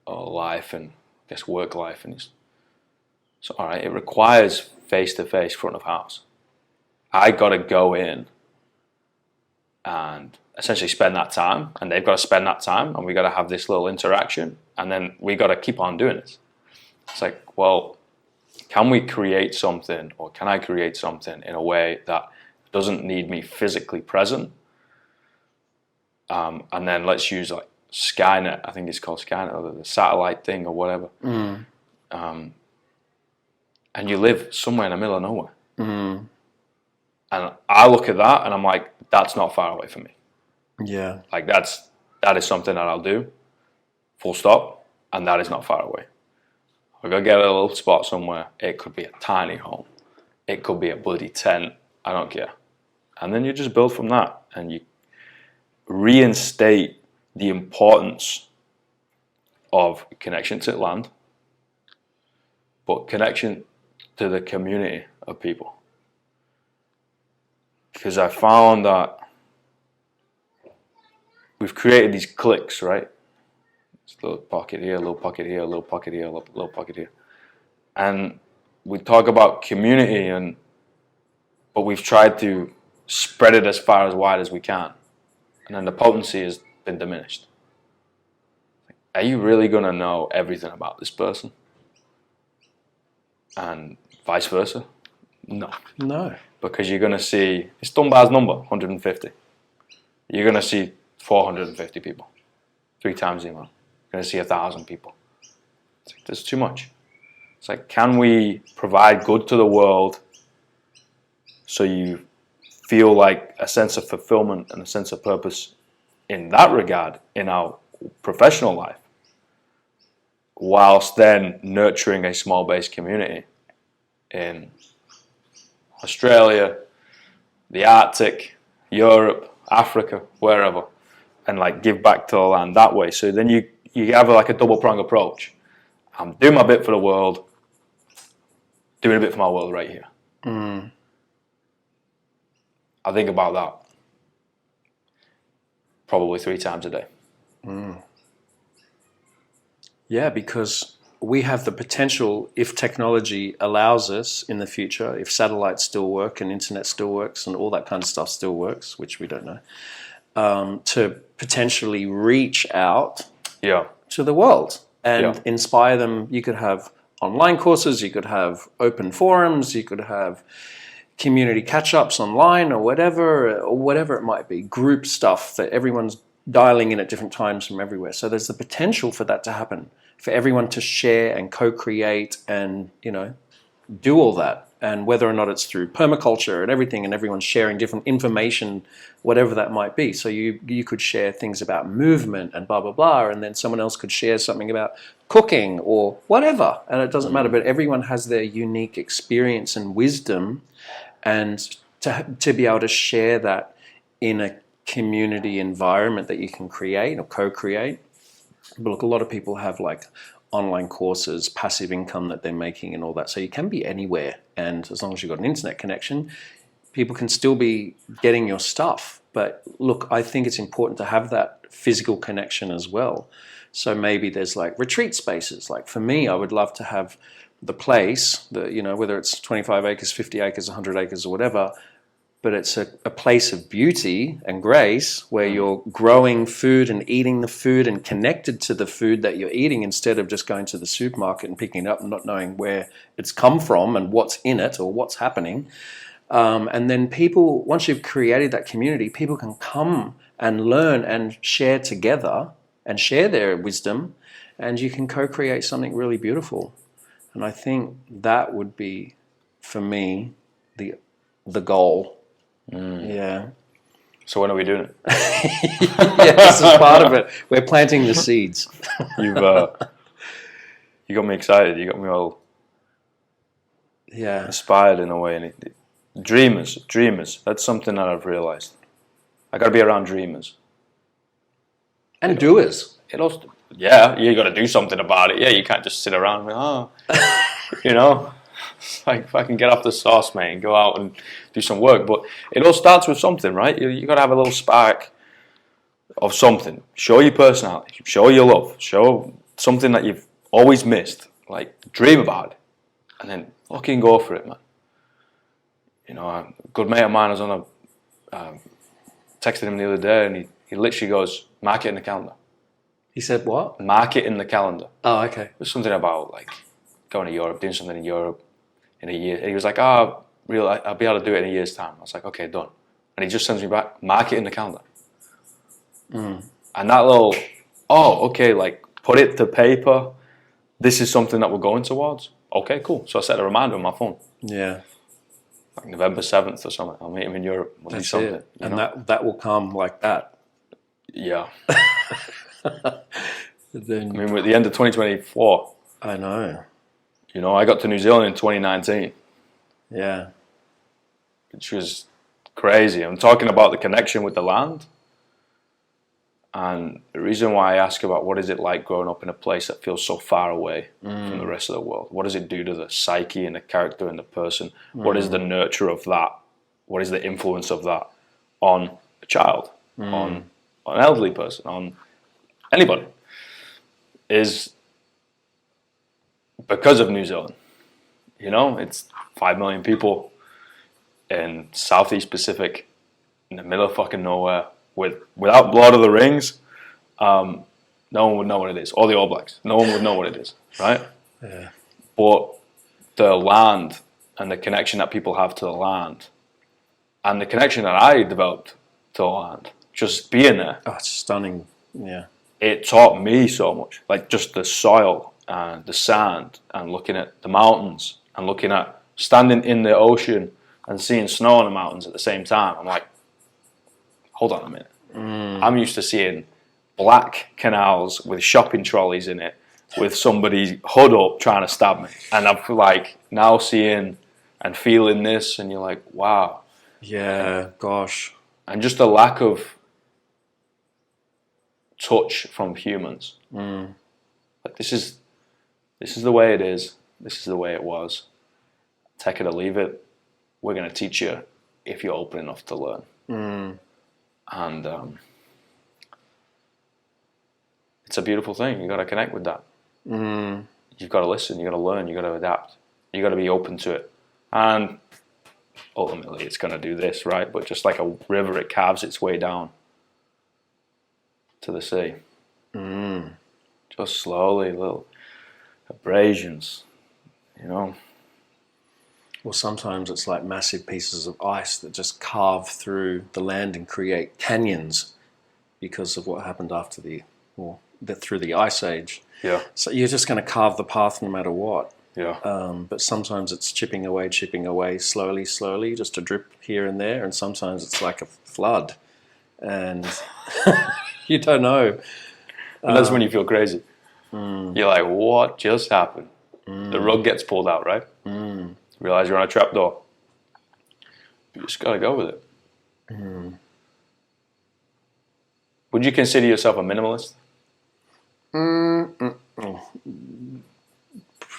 life and I guess work life, and so all right, it requires face-to-face front of house. I got to go in and essentially spend that time, and they've got to spend that time, and we got to have this little interaction, and then we got to keep on doing this. It's like, well, can we create something, or can I create something in a way that doesn't need me physically present? And then let's use like Skynet, I think it's called Skynet, or the satellite thing or whatever. And you live somewhere in the middle of nowhere. And I look at that and I'm like, that's not far away from me. Yeah. Like that is something that I'll do, full stop, and that is not far away. I go get a little spot somewhere. It could be a tiny home. It could be a bloody tent. I don't care. And then you just build from that, and you reinstate the importance of connection to land, but connection to the community of people. Because I found that we've created these cliques, right? It's a little pocket here, a little pocket here, a little pocket here, a little pocket here. And we talk about community, but we've tried to spread it as far as wide as we can. And then the potency has been diminished. Are you really going to know everything about this person? And vice versa? No. No. Because you're going to see, it's Dunbar's number, 150. You're going to see 450 people, 3 times the amount. You're going to see 1,000 people. It's like, there's too much. It's like, can we provide good to the world so you feel like a sense of fulfillment and a sense of purpose in that regard in our professional life, whilst then nurturing a small base community in Australia, the Arctic, Europe, Africa, wherever, and like give back to the land that way. So then you have like a double prong approach. I'm doing my bit for the world, doing a bit for my world right here. I think about that probably 3 times a day. Yeah, because we have the potential, if technology allows us in the future, if satellites still work and internet still works and all that kind of stuff still works, which we don't know, to potentially reach out to the world and inspire them. You could have online courses, you could have open forums, you could have community catch-ups online or whatever it might be, group stuff that everyone's dialing in at different times from everywhere. So there's the potential for that to happen, for everyone to share and co-create and, do all that. And whether or not it's through permaculture and everything, and everyone's sharing different information, whatever that might be. So you could share things about movement and blah, blah, blah, and then someone else could share something about cooking or whatever. And it doesn't matter, but everyone has their unique experience and wisdom, and to be able to share that in a community environment that you can create or co-create. But look, a lot of people have like online courses, passive income that they're making and all that. So you can be anywhere. And as long as you've got an internet connection, people can still be getting your stuff. But look, I think it's important to have that physical connection as well. So maybe there's like retreat spaces. Like for me, I would love to have the place, whether it's 25 acres, 50 acres, 100 acres or whatever, but it's a place of beauty and grace where you're growing food and eating the food and connected to the food that you're eating, instead of just going to the supermarket and picking it up and not knowing where it's come from and what's in it or what's happening. And then people, once you've created that community, people can come and learn and share together and share their wisdom, and you can co-create something really beautiful. And I think that would be, for me, the goal. Yeah. So when are we doing it? Yeah, this is part of it. We're planting the seeds. You got me excited. You got me all inspired in a way. And dreamers. That's something that I've realized. I got to be around dreamers and doers. You got to do something about it. Yeah, you can't just sit around and like if I can get off the sauce, mate, and go out and do some work. But it all starts with something, right? You got to have a little spark of something. Show your personality. Show your love. Show something that you've always missed. Like dream about it, and then fucking go for it, man. A good mate of mine was on texted him the other day, and he literally goes, "Mark it in the calendar." He said what? Mark it in the calendar. Oh, okay. There's something about like going to Europe, doing something in Europe in a year. And he was like, I'll be able to do it in a year's time. I was like, okay, done. And he just sends me back, mark it in the calendar. And that little oh, okay, like put it to paper. This is something that we're going towards. Okay, cool. So I set a reminder on my phone. Yeah. Like November 7th or something. I'll meet him in Europe. We'll do That's something. it. And that will come like that. Yeah. Then, I mean, we're at the end of 2024. I know. You know, I got to New Zealand in 2019, Yeah. which was crazy. I'm talking about the connection with the land. And the reason why I ask about what is it like growing up in a place that feels so far away from the rest of the world? What does it do to the psyche and the character and the person? What is the nurture of that? What is the influence of that on a child, on an elderly person, on anybody? Is because of New Zealand. You know, it's 5 million people in Southeast Pacific, in the middle of fucking nowhere, without Lord of the Rings, no one would know what it is. Or the All Blacks, no one would know what it is, right? Yeah. But the land and the connection that people have to the land, and the connection that I developed to the land, just being there. Oh, it's stunning. Yeah. It taught me so much, like just the soil and the sand, and looking at the mountains, and looking at standing in the ocean and seeing snow on the mountains at the same time. I'm like, hold on a minute. I'm used to seeing black canals with shopping trolleys in it, with somebody hood up trying to stab me, and I'm like now seeing and feeling this, and you're like, wow. Yeah. Gosh. And just the lack of touch from humans. Like this is the way it is. This is the way it was. Take it or leave it. We're going to teach you if you're open enough to learn. And it's a beautiful thing. You got to connect with that. You've got to listen. You got to learn. You got to adapt. You got to be open to it. And ultimately, it's going to do this, right? But just like a river, it carves its way down to the sea. Just slowly, little abrasions, you know. Well, sometimes it's like massive pieces of ice that just carve through the land and create canyons because of what happened after through the ice age. Yeah. So you're just going to carve the path no matter what. Yeah. But sometimes it's chipping away, slowly, just a drip here and there. And sometimes it's like a flood. And you don't know. And that's when you feel crazy. You're like, what just happened? The rug gets pulled out, right? Realize you're on a trapdoor. You just got to go with it. Would you consider yourself a minimalist?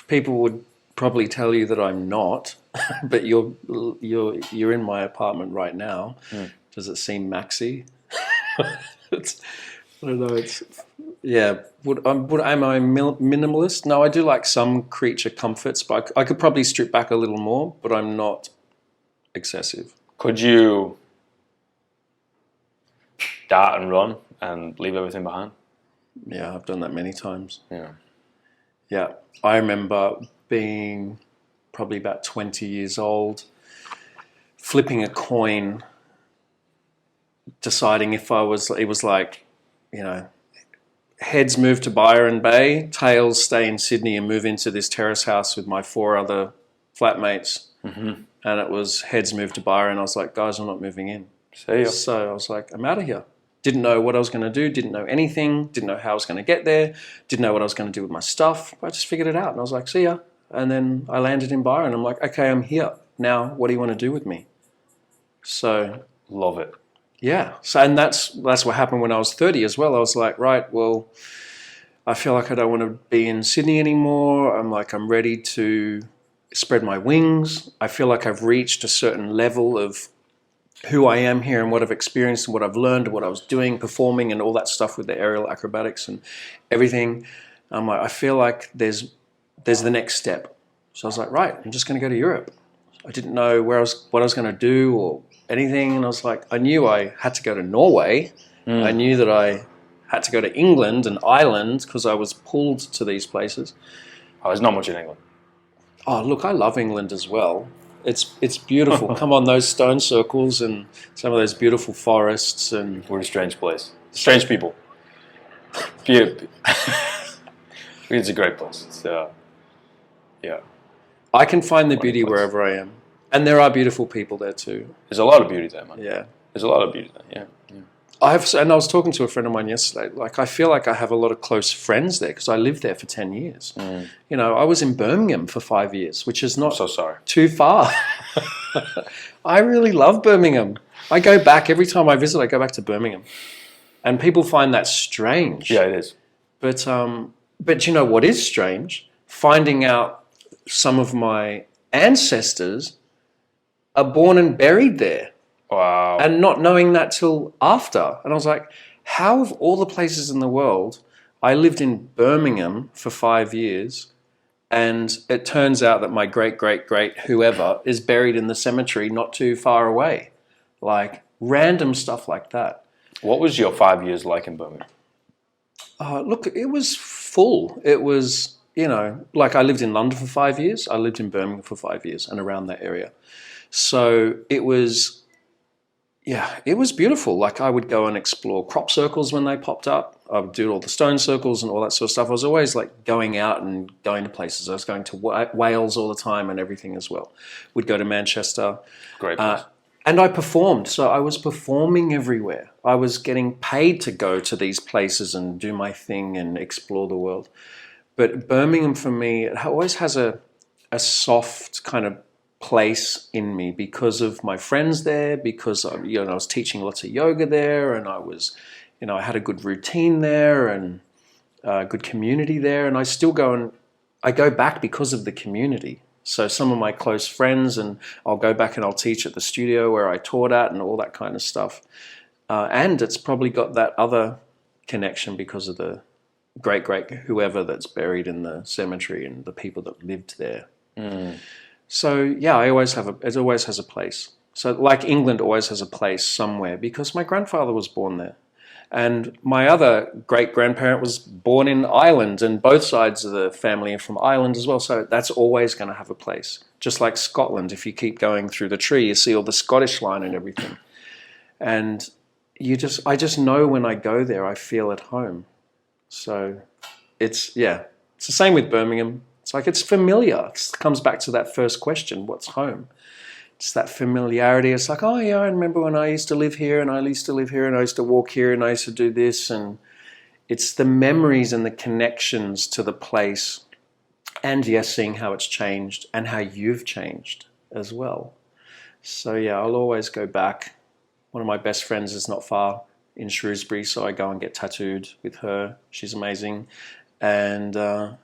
People would probably tell you that I'm not, but you're in my apartment right now. Does it seem maxi? I don't know. Yeah. Am I minimalist? No, I do like some creature comforts, but I could probably strip back a little more. But I'm not excessive. Could you dart and run and leave everything behind? Yeah, I've done that many times. Yeah. Yeah, I remember being probably about 20 years old, flipping a coin, deciding if it was like, you know, heads move to Byron Bay, tails stay in Sydney and move into this terrace house with my 4 other flatmates. And it was heads move to Byron. I was like, guys, I'm not moving in. See ya. So I was like, I'm out of here. Didn't know what I was going to do, didn't know anything, didn't know how I was going to get there, didn't know what I was going to do with my stuff. I just figured it out and I was like, see ya. And then I landed in Byron. I'm like, okay, I'm here. Now, what do you want to do with me? So... Love it. Yeah. So, and that's what happened when I was 30 as well. I was like, right, well, I feel like I don't want to be in Sydney anymore. I'm ready to spread my wings. I feel like I've reached a certain level of who I am here and what I've experienced and what I've learned and what I was doing, performing and all that stuff with the aerial acrobatics and everything. I'm like, I feel like there's the next step. So I was like, right, I'm just going to go to Europe. I didn't know what I was going to do or anything. And I was like, I knew I had to go to Norway. I knew that I had to go to England and Ireland because I was pulled to these places. Oh, there's not much in England. Oh, look, I love England as well. It's beautiful. Come on, those stone circles and some of those beautiful forests. And we're a strange place. Strange people. It's a great place. It's, yeah. I can find the beauty place. wherever I am. And there are beautiful people there too. There's a lot of beauty there, man. Yeah. There's a lot of beauty there, yeah. And I was talking to a friend of mine yesterday. Like, I feel like I have a lot of close friends there because I lived there for 10 years. You know, I was in Birmingham for 5 years, which is not So sorry. too far. I really love Birmingham. I go back every time I visit. I go back to Birmingham, and people find that strange. Yeah, it is. But you know what is strange? Finding out some of my ancestors are born and buried there. Wow. And not knowing that till after. And I was like, how of all the places in the world, I lived in Birmingham for 5 years, and it turns out that my great whoever is buried in the cemetery not too far away. Like, random stuff like that. What was your 5 years like in Birmingham? Look, it was full. It was, you know, like I lived in London for 5 years. I lived in Birmingham for 5 years and around that area. So it was... yeah, it was beautiful. Like, I would go and explore crop circles when they popped up. I would do all the stone circles and all that sort of stuff. I was always like going out and going to places. I was going to Wales all the time and everything as well. We'd go to Manchester. Great place. And I performed. So I was performing everywhere. I was getting paid to go to these places and do my thing and explore the world. But Birmingham for me, it always has a soft kind of place in me because of my friends there, because I was teaching lots of yoga there, and I was, I had a good routine there and a good community there, and I still I go back because of the community. So some of my close friends, and I'll go back and I'll teach at the studio where I taught at and all that kind of stuff. And it's probably got that other connection because of the great whoever that's buried in the cemetery and the people that lived there. So yeah, it always has a place. So like England always has a place somewhere because my grandfather was born there. And my other great-grandparent was born in Ireland, and both sides of the family are from Ireland as well. So that's always going to have a place. Just like Scotland, if you keep going through the tree, you see all the Scottish line and everything. And I just know when I go there, I feel at home. So it's the same with Birmingham. It's like it's familiar. It comes back to that first question, what's home? It's that familiarity. It's like, oh yeah, I remember when I used to live here and I used to live here and I used to walk here and I used to do this. And it's the memories and the connections to the place. And yes, seeing how it's changed and how you've changed as well. So yeah, I'll always go back. One of my best friends is not far in Shrewsbury, so I go and get tattooed with her. She's amazing. And they're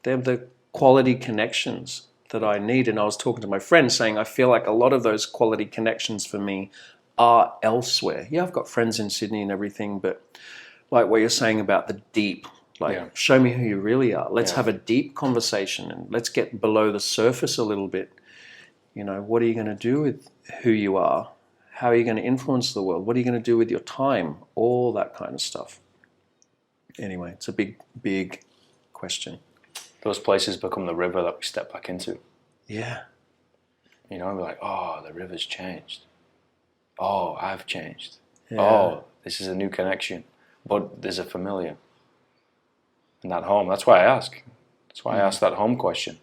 the quality connections that I need. And I was talking to my friend saying I feel like a lot of those quality connections for me are elsewhere. Yeah, I've got friends in Sydney and everything, but like what you're saying about the deep, show me who you really are. Let's have a deep conversation and let's get below the surface a little bit. What are you going to do with who you are? How are you going to influence the world? What are you going to do with your time? All that kind of stuff. Anyway, it's a big, big question. Those places become the river that we step back into. Yeah. We're like, oh, the river's changed. Oh, I've changed. Yeah. Oh, this is a new connection. But there's a familiar. And that home, that's why I ask. That's why I ask that home question.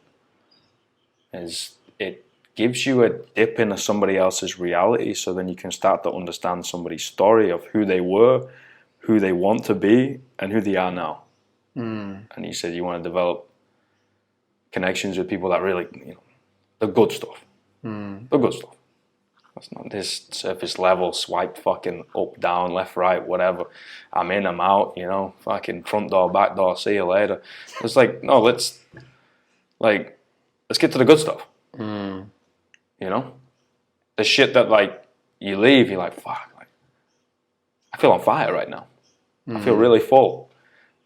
Is it gives you a dip into somebody else's reality, so then you can start to understand somebody's story of who they were, who they want to be, and who they are now. And you said you want to develop connections with people that really, the good stuff. The good stuff. That's not this surface level, swipe fucking up, down, left, right, whatever. I'm in, I'm out, fucking front door, back door, see you later. It's like, no, let's get to the good stuff. The shit that you leave, you're like, fuck, I feel on fire right now. I feel really full.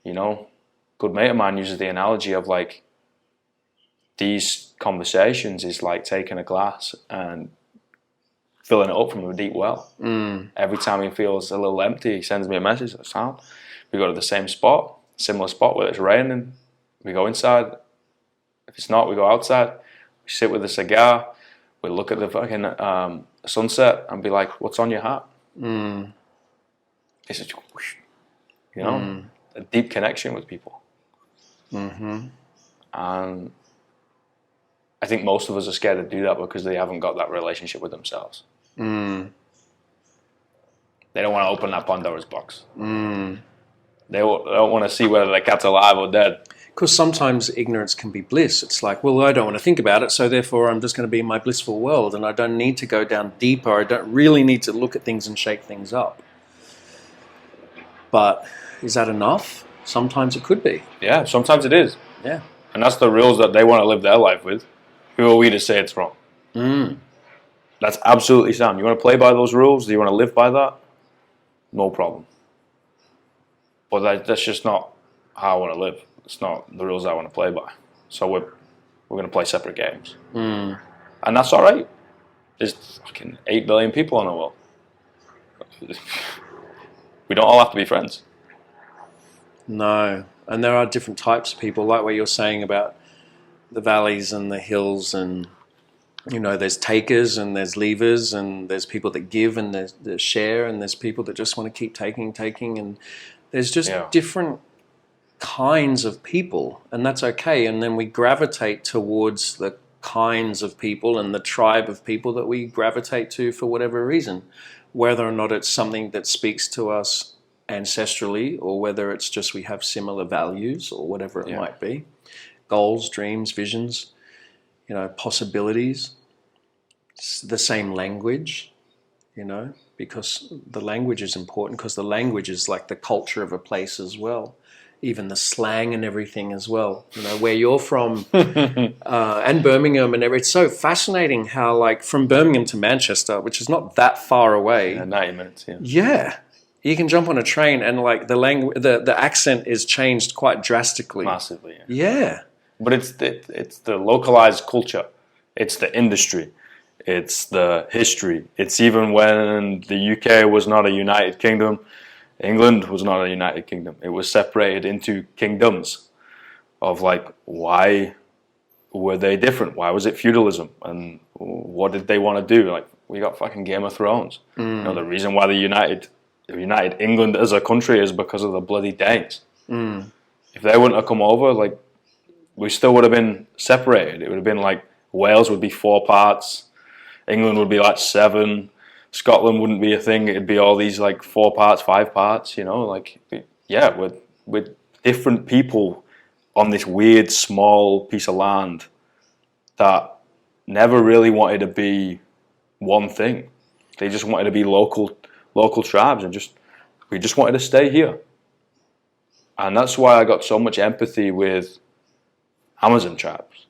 Good mate of mine uses the analogy of these conversations is like taking a glass and filling it up from a deep well. Every time he feels a little empty, he sends me a message. Sound. We go to the same spot, similar spot where it's raining. We go inside. If it's not, we go outside. We sit with a cigar. We look at the fucking sunset and be like, "What's on your heart?" It's just, a deep connection with people. Mm-hmm. And I think most of us are scared to do that because they haven't got that relationship with themselves. Mm. They don't want to open that Pandora's box. Mm. They don't want to see whether the cat's alive or dead. Because sometimes ignorance can be bliss. It's like, well, I don't want to think about it, so therefore I'm just going to be in my blissful world, and I don't need to go down deeper. I don't really need to look at things and shake things up. But is that enough? Sometimes it could be. Yeah, sometimes it is. Yeah. And that's the rules that they want to live their life with. Who are we to say it's wrong? Mm. That's absolutely sound. You want to play by those rules? Do you want to live by that? No problem. But that's just not how I want to live. It's not the rules I want to play by. So we're going to play separate games. Mm. And that's all right. There's fucking 8 billion people in the world. We don't all have to be friends. No. And there are different types of people, like what you're saying about the valleys and the hills, and there's takers and there's leavers, and there's people that give and there's share, and there's people that just want to keep taking, and there's just different kinds of people, and that's okay. And then we gravitate towards the kinds of people and the tribe of people that we gravitate to for whatever reason, whether or not it's something that speaks to us ancestrally, or whether it's just we have similar values, or whatever it might be, goals, dreams, visions, possibilities, the same language, because the language is important, because the language is like the culture of a place as well, even the slang and everything as well, where you're from, and Birmingham and everything. It's so fascinating how, like, from Birmingham to Manchester, which is not that far away, 90 minutes, you can jump on a train and, like, the accent is changed quite drastically. Massively, yeah. But it's the localized culture. It's the industry. It's the history. It's even when the UK was not a united kingdom, England was not a united kingdom. It was separated into kingdoms of, like, why were they different? Why was it feudalism? And what did they want to do? Like, we got fucking Game of Thrones. The reason why the United England as a country is because of the bloody Danes. If they wouldn't have come over, like, we still would have been separated. It would have been like Wales would be 4 parts, England would be like 7, Scotland wouldn't be a thing. It'd be all these, like, 4 parts, 5 parts. We're different people on this weird small piece of land that never really wanted to be one thing. They just wanted to be local tribes, and we just wanted to stay here. And that's why I got so much empathy with Amazon tribes,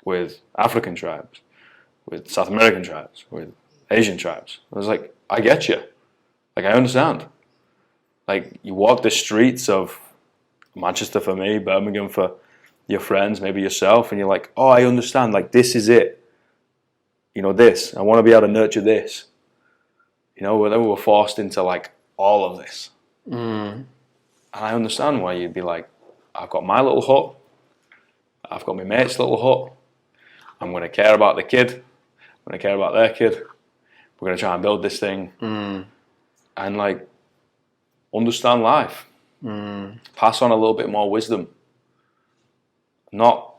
with African tribes, with South American tribes, with Asian tribes. I was like, I get you. Like, I understand. Like, you walk the streets of Manchester for me, Birmingham for your friends, maybe yourself, and you're like, oh, I understand. Like, this is it. This. I want to be able to nurture this. Then we were forced into, like, all of this. And I understand why you'd be like, I've got my little hut. I've got my mate's little hut. I'm going to care about the kid. I'm going to care about their kid. We're going to try and build this thing. And, like, understand life. Pass on a little bit more wisdom. Not,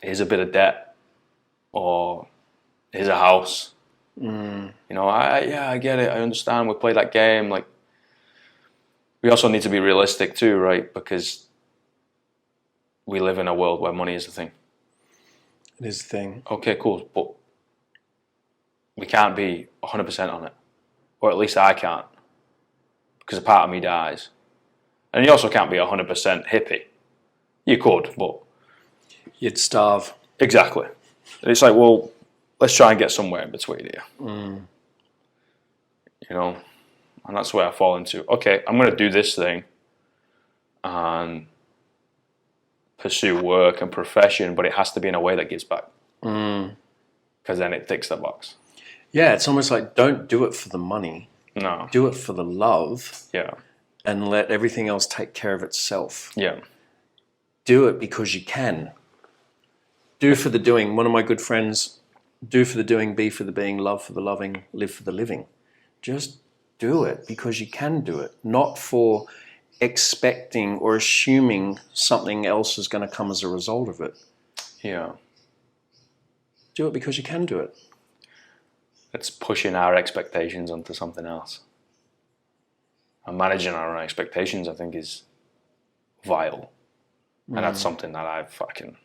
here's a bit of debt, or here's a house. I get it. I understand. We play that game. Like, we also need to be realistic too, right? Because we live in a world where money is the thing. It is the thing. Okay, cool. But we can't be 100% on it. Or at least I can't. Because a part of me dies. And you also can't be 100% hippie. You could, but... You'd starve. Exactly. And it's like, well, let's try and get somewhere in between here. And that's where I fall into, okay, I'm going to do this thing and pursue work and profession, but it has to be in a way that gives back. Because then it ticks the box. Yeah, it's almost like, don't do it for the money. No. Do it for the love. Yeah. And let everything else take care of itself. Yeah. Do it because you can. Do for the doing. One of my good friends, do for the doing, be for the being, love for the loving, live for the living. Just do it because you can do it. Not for expecting or assuming something else is going to come as a result of it. Yeah. Do it because you can do it. It's pushing our expectations onto something else. And managing our own expectations, I think, is vital. And that's something that I've fucking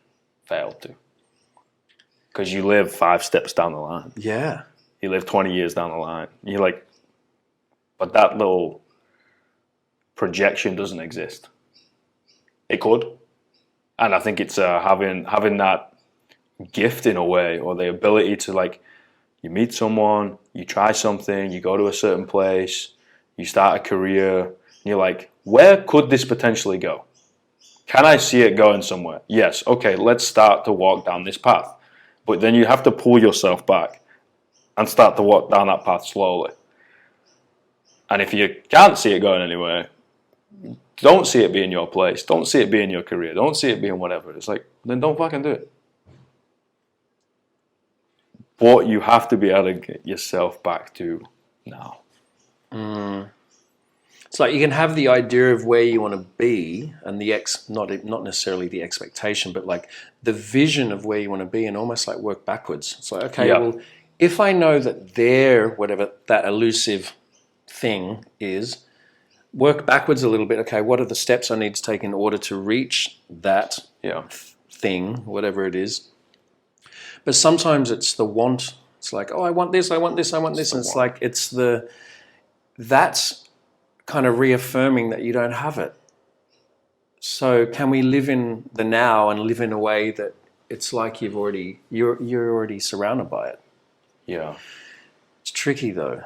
failed to. Because you live 5 steps down the line. Yeah. You live 20 years down the line. You're like, but that little projection doesn't exist. It could. And I think it's having that gift in a way, or the ability to, like, you meet someone, you try something, you go to a certain place, you start a career, and you're like, where could this potentially go? Can I see it going somewhere? Yes. Okay, let's start to walk down this path. But then you have to pull yourself back and start to walk down that path slowly. And if you can't see it going anywhere, don't see it being your place. Don't see it being your career. Don't see it being whatever. It's like, then don't fucking do it. But you have to be able to get yourself back to now. It's like you can have the idea of where you want to be, and the not necessarily the expectation, but like the vision of where you want to be, and almost like work backwards. It's like, okay, well, if I know that there, whatever that elusive thing is, work backwards a little bit. Okay, what are the steps I need to take in order to reach that thing, whatever it is? But sometimes it's the want. It's like, oh, I want this, I want this, I want this. And it's like, that's kind of reaffirming that you don't have it. So can we live in the now and live in a way that it's like you're already surrounded by it? Yeah. It's tricky though.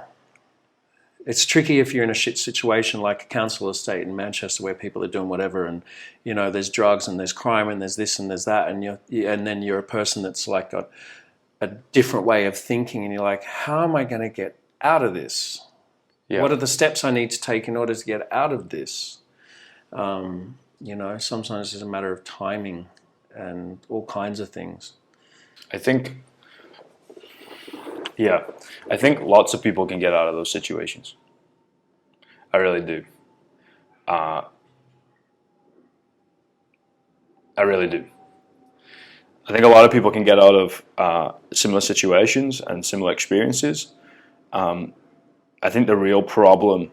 It's tricky if you're in a shit situation like a council estate in Manchester where people are doing whatever, and you know there's drugs and there's crime and there's this and there's that, and then you're a person that's like got a different way of thinking, and you're like, how am I going to get out of this? Yeah. What are the steps I need to take in order to get out of this? You know, sometimes it's a matter of timing and all kinds of things. I think lots of people can get out of those situations. I really do. I really do. I think a lot of people can get out of similar situations and similar experiences. I think the real problem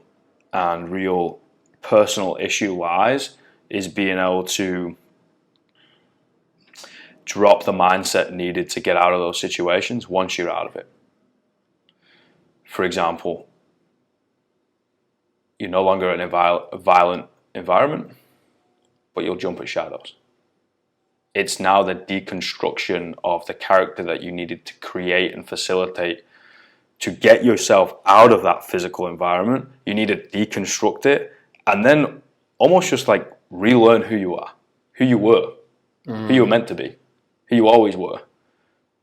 and real personal issue lies is being able to drop the mindset needed to get out of those situations once you're out of it. For example, you're no longer in a violent environment, but you'll jump at shadows. It's now the deconstruction of the character that you needed to create and facilitate to get yourself out of that physical environment. You need to deconstruct it and then almost just like relearn who you are, who you were, who you were meant to be, who you always were.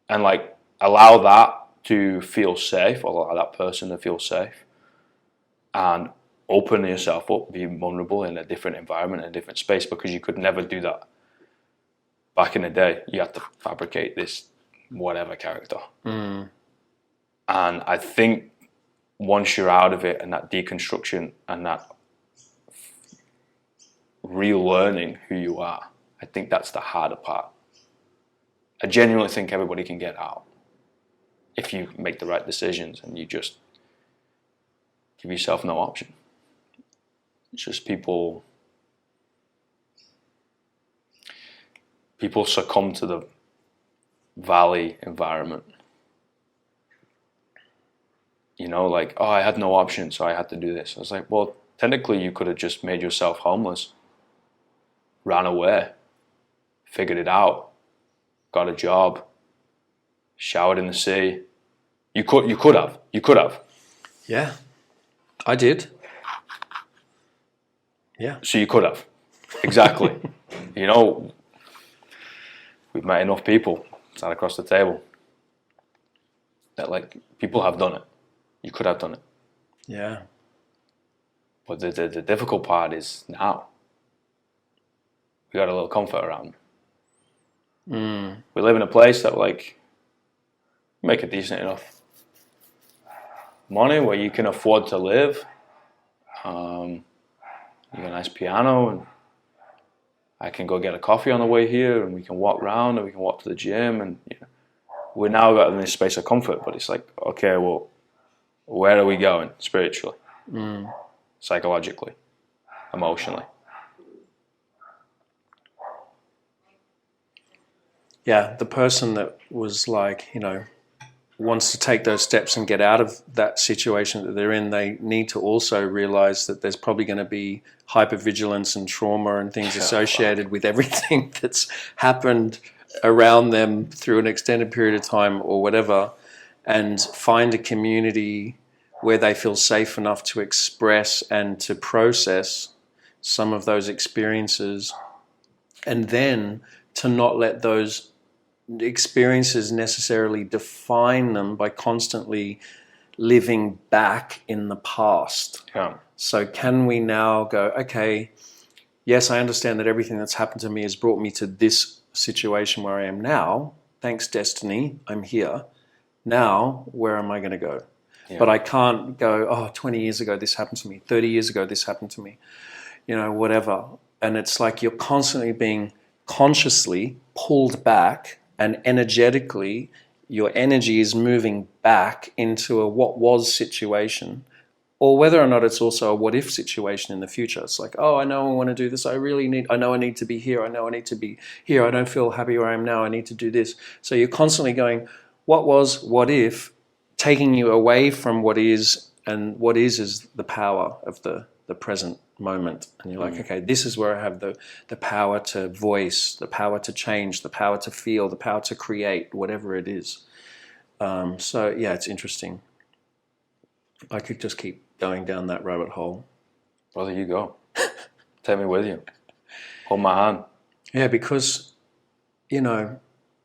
And like allow that to feel safe, allow that person to feel safe, and open yourself up, be vulnerable in a different environment, a different space, because you could never do that. Back in the day, you had to fabricate this whatever character. And I think once you're out of it and that deconstruction and that relearning who you are, I think that's the harder part. I genuinely think everybody can get out if you make the right decisions and you just give yourself no option. It's just people succumb to the valley environment. You know, like, oh, I had no option, so I had to do this. I was like, well, technically you could have just made yourself homeless, ran away, figured it out, got a job, showered in the sea. You could have. Yeah, I did. Yeah. So you could have. Exactly. You know, we've met enough people sat across the table that like people have done it. You could have done it. Yeah. But the difficult part is now. We got a little comfort around. We live in a place that like make a decent enough money where you can afford to live. And You got a nice piano, and I can go get a coffee on the way here, and we can walk around, and we can walk to the gym, and we're now got in this space of comfort. But it's like, okay, well, where are we going spiritually, psychologically, emotionally? Yeah, the person that was like, wants to take those steps and get out of that situation that they're in, they need to also realize that there's probably going to be hypervigilance and trauma and things associated with everything that's happened around them through an extended period of time or whatever, and find a community where they feel safe enough to express and to process some of those experiences, and then to not let those experiences necessarily define them by constantly living back in the past. Yeah. So can we now go, okay, yes, I understand that everything that's happened to me has brought me to this situation where I am now. Thanks, destiny, I'm here. Now, where am I going to go? Yeah. But I can't go, 20 years ago this happened to me, 30 years ago this happened to me, whatever. And it's like you're constantly being consciously pulled back, and energetically your energy is moving back into a what was situation, or whether or not it's also a what if situation in the future. It's like, I know I want to do this. I know I need to be here. I know I need to be here. I don't feel happy where I am now. I need to do this. So you're constantly going, what was, what if, taking you away from what is, and what is the power of the present moment. And you're like, okay, this is where I have the power to voice, the power to change, the power to feel, the power to create, whatever it is. So yeah, it's interesting. I could just keep going down that rabbit hole. Brother, you go. Take me with you. Hold my hand. Yeah, because,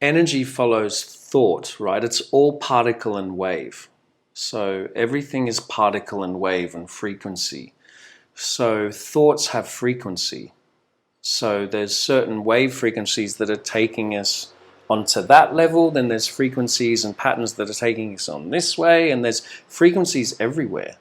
energy follows thought, right? It's all particle and wave. So everything is particle and wave and frequency. So thoughts have frequency. So there's certain wave frequencies that are taking us onto that level. Then there's frequencies and patterns that are taking us on this way. And there's frequencies everywhere.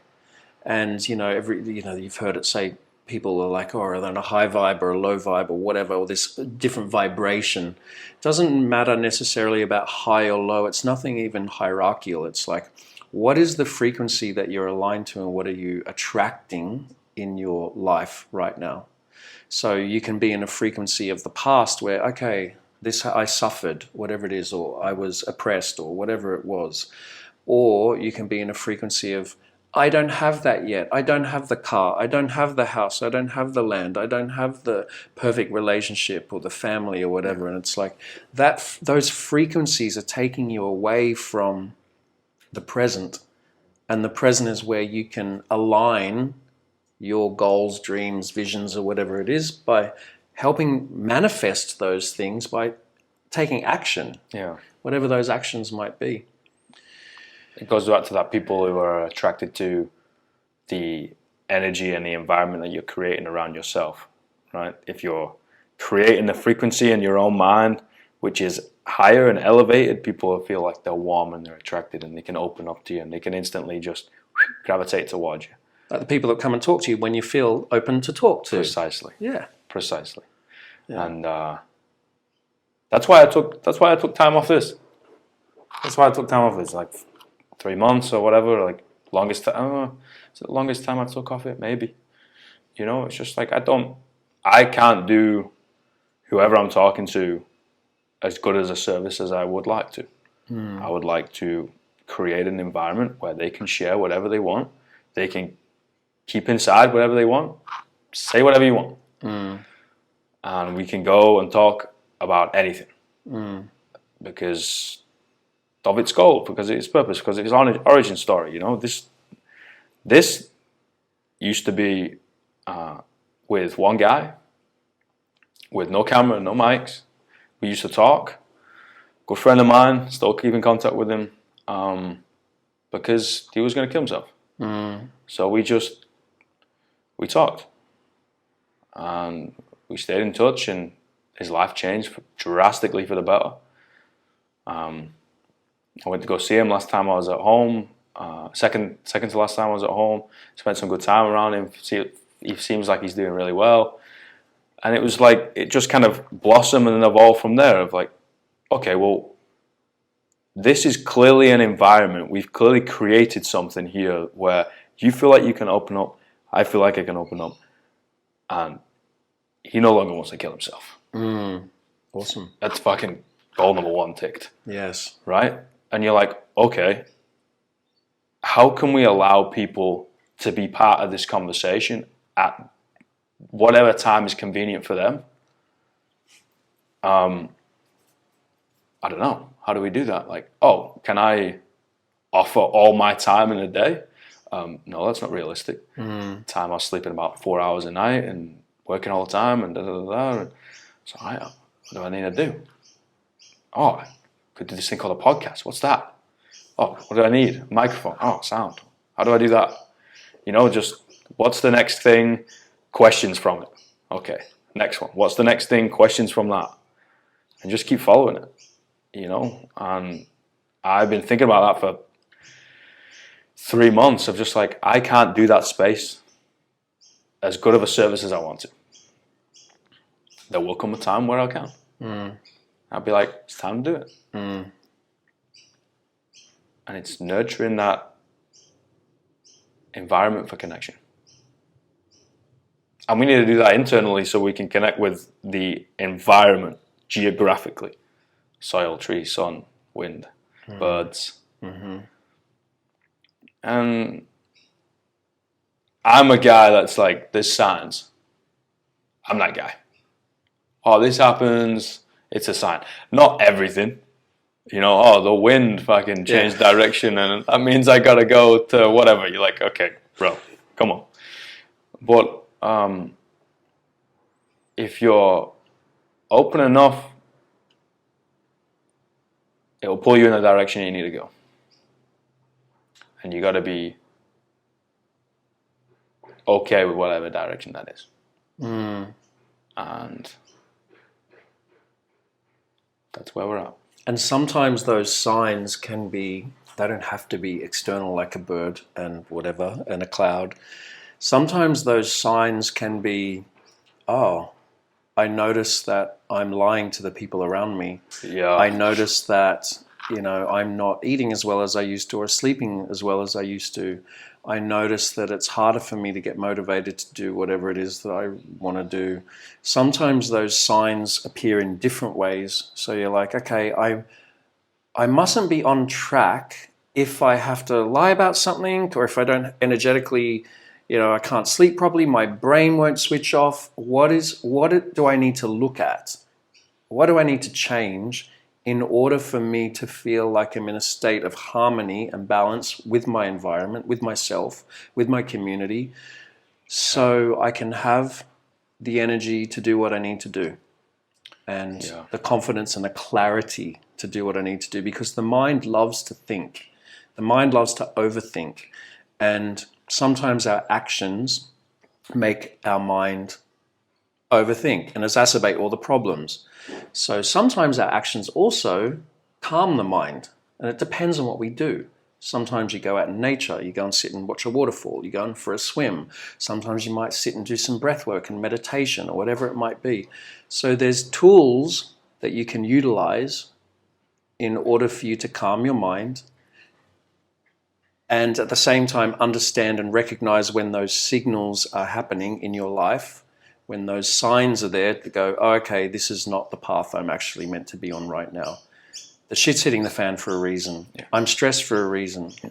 And, you've heard it say, people are like, are they on a high vibe or a low vibe or whatever, or this different vibration. It doesn't matter necessarily about high or low. It's nothing even hierarchical. It's like, what is the frequency that you're aligned to, and what are you attracting in your life right now? So you can be in a frequency of the past where, okay, I suffered, whatever it is, or I was oppressed, or whatever it was. Or you can be in a frequency of, I don't have that yet. I don't have the car. I don't have the house. I don't have the land. I don't have the perfect relationship or the family or whatever. And it's like that. Those frequencies are taking you away from the present. And the present is where you can align your goals, dreams, visions, or whatever it is by helping manifest those things by taking action. Yeah. Whatever those actions might be. It goes back to that people who are attracted to the energy and the environment that you're creating around yourself, right? If you're creating the frequency in your own mind, which is higher and elevated, people feel like they're warm and they're attracted, and they can open up to you, and they can instantly just gravitate towards you. Like the people that come and talk to you when you feel open to talk to. Precisely. Yeah. Precisely. Yeah. And that's why I took time off this. That's why I took time off this, like 3 months or whatever, like longest time. Is it the longest time I took off it? Maybe. It's just like I can't do whoever I'm talking to as good as a service as I would like to. I would like to create an environment where they can share whatever they want. They can keep inside whatever they want. Say whatever you want. And we can go and talk about anything. Because of its goal, because of its purpose, because of its origin story. This used to be with one guy, with no camera, no mics. We used to talk. Good friend of mine, still keep in contact with him, because he was going to kill himself. So we talked, and we stayed in touch, and his life changed drastically for the better. I went to go see him last time I was at home. Second to last time I was at home. Spent some good time around him. he seems like he's doing really well. And it was like, it just kind of blossomed and evolved from there of like, okay, well, this is clearly an environment. We've clearly created something here where you feel like you can open up. I feel like I can open up. And he no longer wants to kill himself. Awesome. That's fucking goal number one ticked. Yes. Right? And you're like, okay, how can we allow people to be part of this conversation at whatever time is convenient for them? I don't know. How do we do that? Like, oh, can I offer all my time in a day? No, that's not realistic. Time I was sleeping about 4 hours a night and working all the time and da-da-da-da. So what do I need to do? Oh, I could do this thing called a podcast. What's that? Oh, what do I need? A microphone. Oh, sound. How do I do that? Just what's the next thing? Questions from it. Okay, next one. What's the next thing? Questions from that. And just keep following it, And I've been thinking about that for 3 months of just like, I can't do that space as good of a service as I want to. There will come a time where I can. I'll be like, it's time to do it. And it's nurturing that environment for connection. And we need to do that internally so we can connect with the environment geographically. Soil, tree, sun, wind, birds. And I'm a guy that's like, there's signs. I'm that guy. Oh, this happens, it's a sign. Not everything. The wind fucking changed direction and that means I gotta go to whatever. You're like, okay, bro, come on. But if you're open enough, it'll pull you in the direction you need to go. And you gotta be okay with whatever direction that is. And that's where we're at. And sometimes those signs they don't have to be external like a bird and whatever and a cloud. Sometimes those signs can be, oh, I notice that I'm lying to the people around me. Yeah. I notice that, I'm not eating as well as I used to or sleeping as well as I used to. I notice that it's harder for me to get motivated to do whatever it is that I want to do. Sometimes those signs appear in different ways. So you're like, okay, I mustn't be on track if I have to lie about something or if I don't energetically, I can't sleep properly, my brain won't switch off. What do I need to look at? What do I need to change in order for me to feel like I'm in a state of harmony and balance with my environment, with myself, with my community, so I can have the energy to do what I need to do and the confidence and the clarity to do what I need to do, because the mind loves to think. The mind loves to overthink. And sometimes our actions make our mind overthink and exacerbate all the problems. So sometimes our actions also calm the mind, and it depends on what we do. Sometimes you go out in nature, you go and sit and watch a waterfall, you go in for a swim. Sometimes you might sit and do some breath work and meditation or whatever it might be. So there's tools that you can utilize in order for you to calm your mind and at the same time understand and recognize when those signals are happening in your life, when those signs are there to go, oh, okay, this is not the path I'm actually meant to be on right now. The shit's hitting the fan for a reason. Yeah. I'm stressed for a reason. Yeah.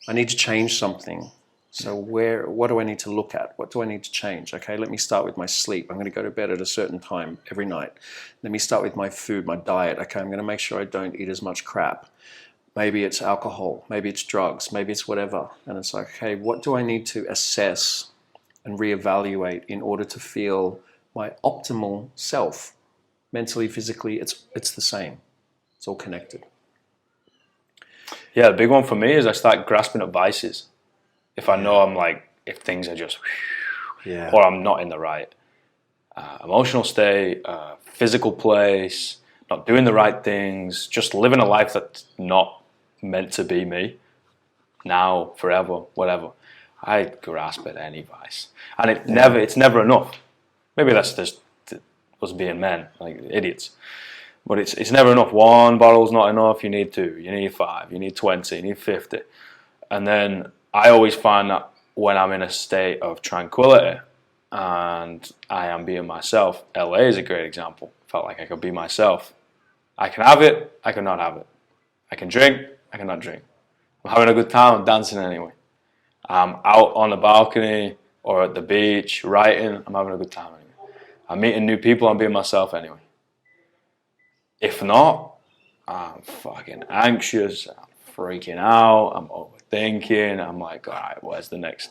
I need to change something. So what do I need to look at? What do I need to change? Okay, let me start with my sleep. I'm going to go to bed at a certain time every night. Let me start with my food, my diet. Okay, I'm going to make sure I don't eat as much crap. Maybe it's alcohol, maybe it's drugs, maybe it's whatever. And it's like, okay, what do I need to assess and reevaluate in order to feel my optimal self? Mentally, physically, it's the same. It's all connected. Yeah, the big one for me is I start grasping at vices. If I know I'm like, if things are just, or I'm not in the right emotional state, physical place, not doing the right things, just living a life that's not meant to be me, now, forever, whatever. I grasp at any vice, and it's never enough. Maybe that's just us being men, like idiots. But it's never enough. One bottle's not enough. You need 2. You need 5. You need 20. You need 50. And then I always find that when I'm in a state of tranquility and I am being myself, LA is a great example. Felt like I could be myself. I can have it. I cannot have it. I can drink. I cannot drink. I'm having a good time. I'm dancing anyway. I'm out on the balcony or at the beach writing. I'm having a good time anyway. I'm meeting new people. I'm being myself anyway. If not, I'm fucking anxious. I'm freaking out. I'm overthinking. I'm like, all right, where's the next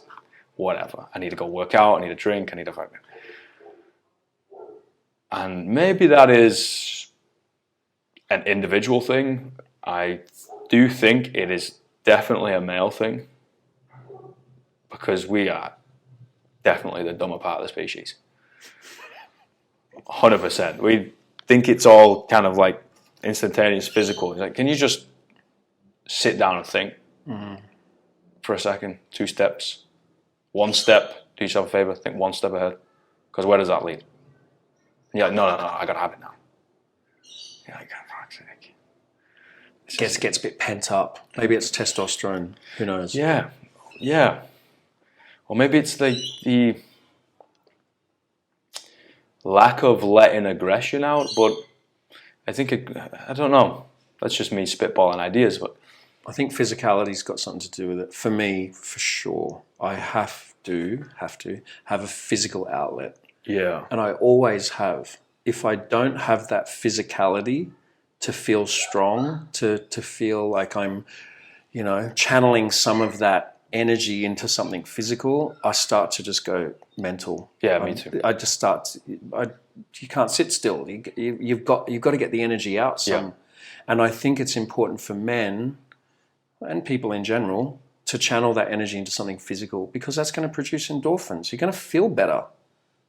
whatever? I need to go work out. I need to drink. I need to fucking. And maybe that is an individual thing. I do think it is definitely a male thing because we are definitely the dumber part of the species. 100%. We think it's all kind of like instantaneous physical. It's like, can you just sit down and think for a second? 2 steps. 1 step. Do yourself a favor. Think 1 step ahead. Because where does that lead? And you're like, no, I got to have it now. You're like, for fuck's sake. Gets a bit pent up. Maybe it's testosterone. Who knows? Yeah. Or maybe it's the lack of letting aggression out, but I think I don't know. That's just me spitballing ideas, but I think physicality's got something to do with it. For me, for sure, I have to have a physical outlet. Yeah. And I always have. If I don't have that physicality to feel strong, to feel like I'm, channeling some of that energy into something physical, I start to just go mental. Yeah, me too. I just start. You can't sit still. You've got to get the energy out some. Yeah. And I think it's important for men and people in general to channel that energy into something physical because that's going to produce endorphins. You're going to feel better.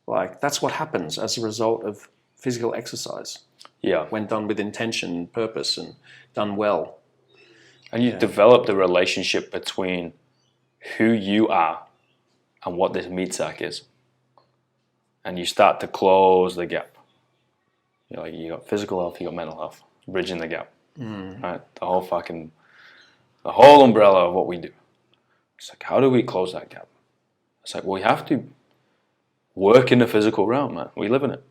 Like that's what happens as a result of physical exercise. Yeah. When done with intention and purpose and done well. And you develop the relationship between who you are and what this meat sack is. And you start to close the gap. You got physical health, you got mental health, bridging the gap. Right? The whole umbrella of what we do. It's like, how do we close that gap? It's like, well, we have to work in the physical realm, man. We live in it.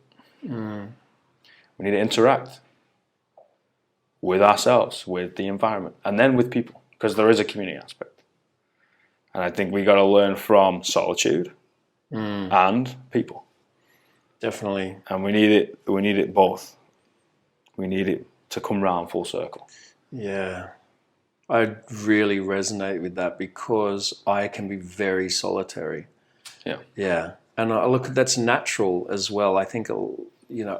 We need to interact with ourselves, with the environment, and then with people, because there is a community aspect. And I think we got to learn from solitude and people. Definitely. And we need it both. We need it to come round full circle. Yeah. I really resonate with that because I can be very solitary. Yeah. Yeah. And I look, that's natural as well. I think,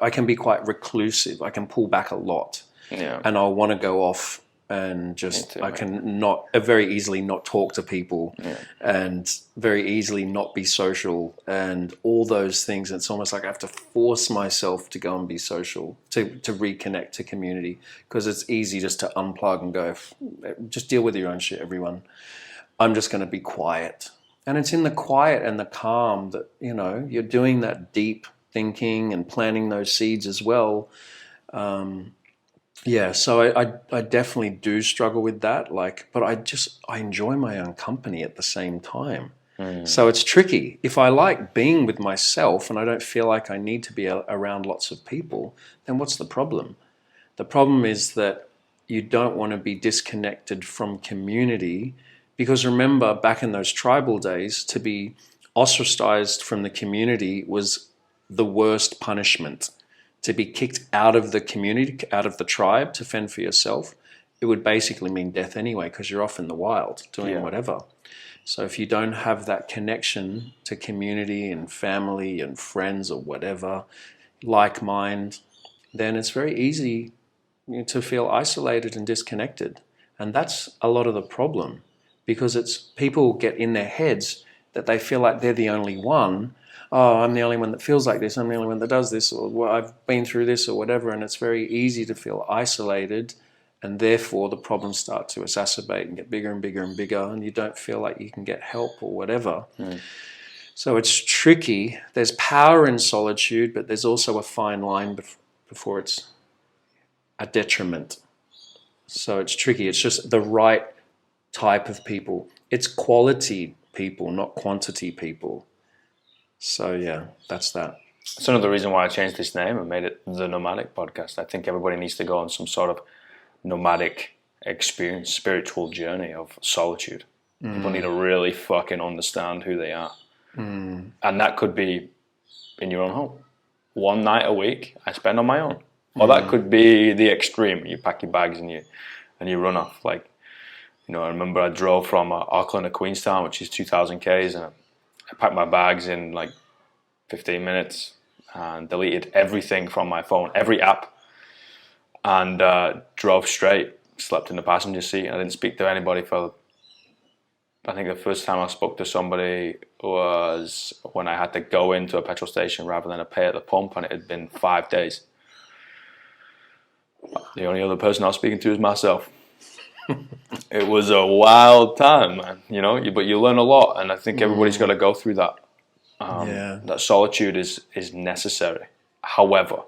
I can be quite reclusive. I can pull back a lot. Yeah. And I want to go off and just, I can not very easily not talk to people and very easily not be social and all those things. It's almost like I have to force myself to go and be social, to reconnect to community, because it's easy just to unplug and go, just deal with your own shit, everyone. I'm just going to be quiet. And it's in the quiet and the calm that, you're doing that deep thinking and planting those seeds as well. So I definitely do struggle with that. But I enjoy my own company at the same time. So it's tricky. If I like being with myself and I don't feel like I need to be around lots of people, then what's the problem? The problem is that you don't want to be disconnected from community, because remember, back in those tribal days, to be ostracized from the community was the worst punishment. To be kicked out of the community, out of the tribe to fend for yourself, it would basically mean death anyway, because you're off in the wild doing whatever. So if you don't have that connection to community and family and friends or whatever, like mind, then it's very easy to feel isolated and disconnected. And that's a lot of the problem, because it's people get in their heads that they feel like they're the only one. Oh, I'm the only one that feels like this, I'm the only one that does this, or well, I've been through this or whatever, and it's very easy to feel isolated and therefore the problems start to exacerbate and get bigger and bigger and bigger, and you don't feel like you can get help or whatever. So it's tricky. There's power in solitude, but there's also a fine line before it's a detriment. So it's tricky. It's just the right type of people. It's quality people, not quantity people. So yeah, that's that. It's another reason why I changed this name and made it the Nomadic Podcast. I think everybody needs to go on some sort of nomadic experience, spiritual journey of solitude. People need to really fucking understand who they are. And that could be in your own home. One night a week I spend on my own. Or that could be the extreme. You pack your bags and you run off. Like, you know, I remember I drove from Auckland to Queenstown, which is 2,000 Ks, and I packed my bags in like 15 minutes and deleted everything from my phone, every app, and drove straight, slept in the passenger seat. I didn't speak to anybody for, I think the first time I spoke to somebody was when I had to go into a petrol station rather than a pay at the pump, and it had been 5 days. The only other person I was speaking to was myself. It was a wild time, man, you know, but you learn a lot, and I think everybody's got to go through that. That solitude is necessary. However,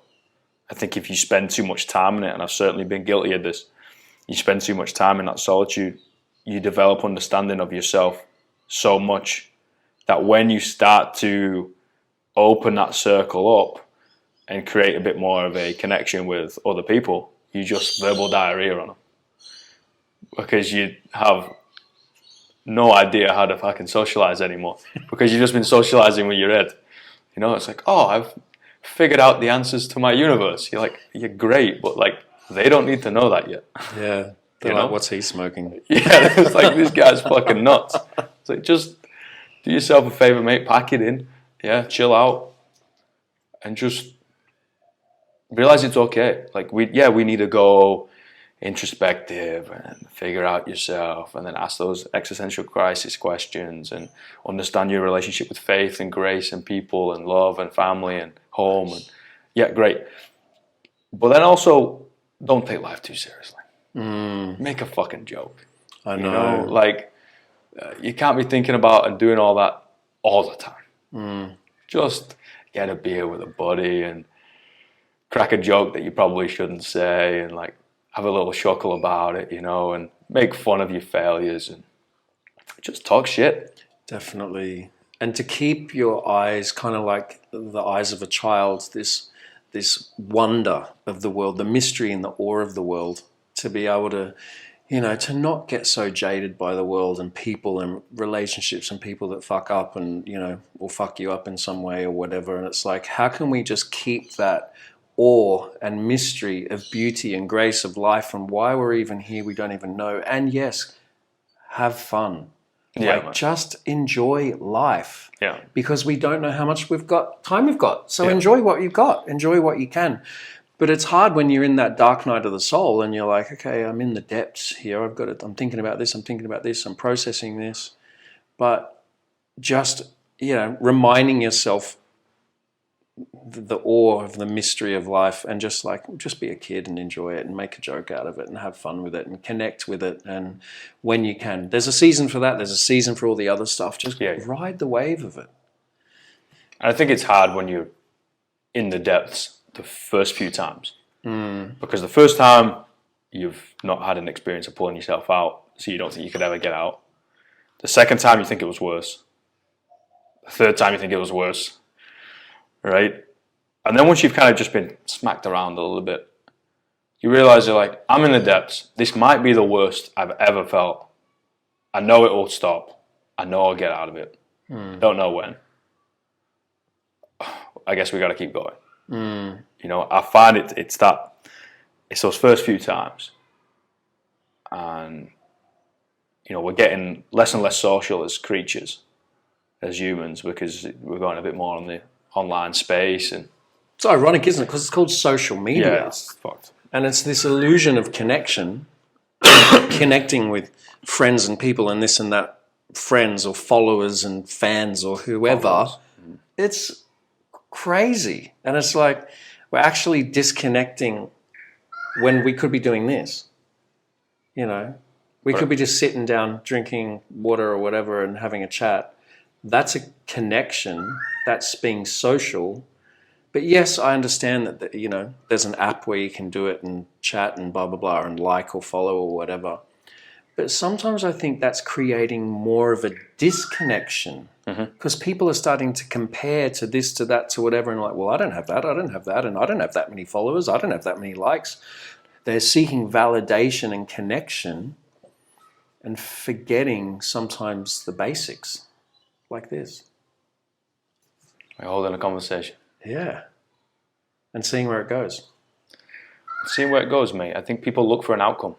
I think if you spend too much time in it, and I've certainly been guilty of this, you spend too much time in that solitude, you develop understanding of yourself so much that when you start to open that circle up and create a bit more of a connection with other people, you just verbal diarrhea on them. Because you have no idea how to fucking socialize anymore. Because you've just been socializing with your head. You know, it's like, oh, I've figured out the answers to my universe. You're like, you're great, but like, they don't need to know that yet. Yeah. They're like, what's he smoking? Yeah, it's like, this guy's fucking nuts. It's like, just do yourself a favor, mate, pack it in. Yeah, chill out. And just realize it's okay. Like, we need to go introspective and figure out yourself and then ask those existential crisis questions and understand your relationship with faith and grace and people and love and family and home. And yeah, great. But then also, don't take life too seriously. Make a fucking joke. I know. You know, like, you can't be thinking about and doing all that all the time. Just get a beer with a buddy and crack a joke that you probably shouldn't say and like have a little chuckle about it, you know, and make fun of your failures and just talk shit. Definitely. And to keep your eyes kind of like the eyes of a child, this wonder of the world, the mystery and the awe of the world, to be able to, you know, to not get so jaded by the world and people and relationships and people that fuck up and, you know, will fuck you up in some way or whatever. And it's like, how can we just keep that awe and mystery of beauty and grace of life and why we're even here, we don't even know. And yes, have fun. Yeah, like, just enjoy life. Yeah. Because we don't know how much time we've got. So enjoy what you've got. Enjoy what you can. But it's hard when you're in that dark night of the soul and you're like, okay, I'm in the depths here. I'm thinking about this. I'm processing this. But just, you know, reminding yourself the awe of the mystery of life and just be a kid and enjoy it and make a joke out of it and have fun with it and connect with it. And when you can, there's a season for that. There's a season for all the other stuff. Just ride the wave of it. And I think it's hard when you're in the depths the first few times. Because the first time you've not had an experience of pulling yourself out, so you don't think you could ever get out. The second time you think it was worse. The third time you think it was worse. Right? And then once you've kind of just been smacked around a little bit, you realize you're like, I'm in the depths. This might be the worst I've ever felt. I know it will stop. I know I'll get out of it. Don't know when. I guess we got to keep going. You know, I find it's those first few times. And, you know, we're getting less and less social as creatures, as humans, because we're going a bit more on the online space. And it's ironic, isn't it? Because it's called social media. Yeah, it's fucked. And it's this illusion of connection, connecting with friends and people and this and that, friends or followers and fans or whoever. It's crazy. And it's like we're actually disconnecting when we could be doing this. You know, we could be just sitting down drinking water or whatever and having a chat. That's a connection. That's being social. But yes, I understand that, you know, there's an app where you can do it and chat and blah, blah, blah, and like or follow or whatever. But sometimes I think that's creating more of a disconnection because people are starting to compare to this, to that, to whatever. And like, well, I don't have that, I don't have that, and I don't have that many followers, I don't have that many likes. They're seeking validation and connection and forgetting sometimes the basics like this. We're holding a conversation. Yeah. And seeing where it goes. Seeing where it goes, mate. I think people look for an outcome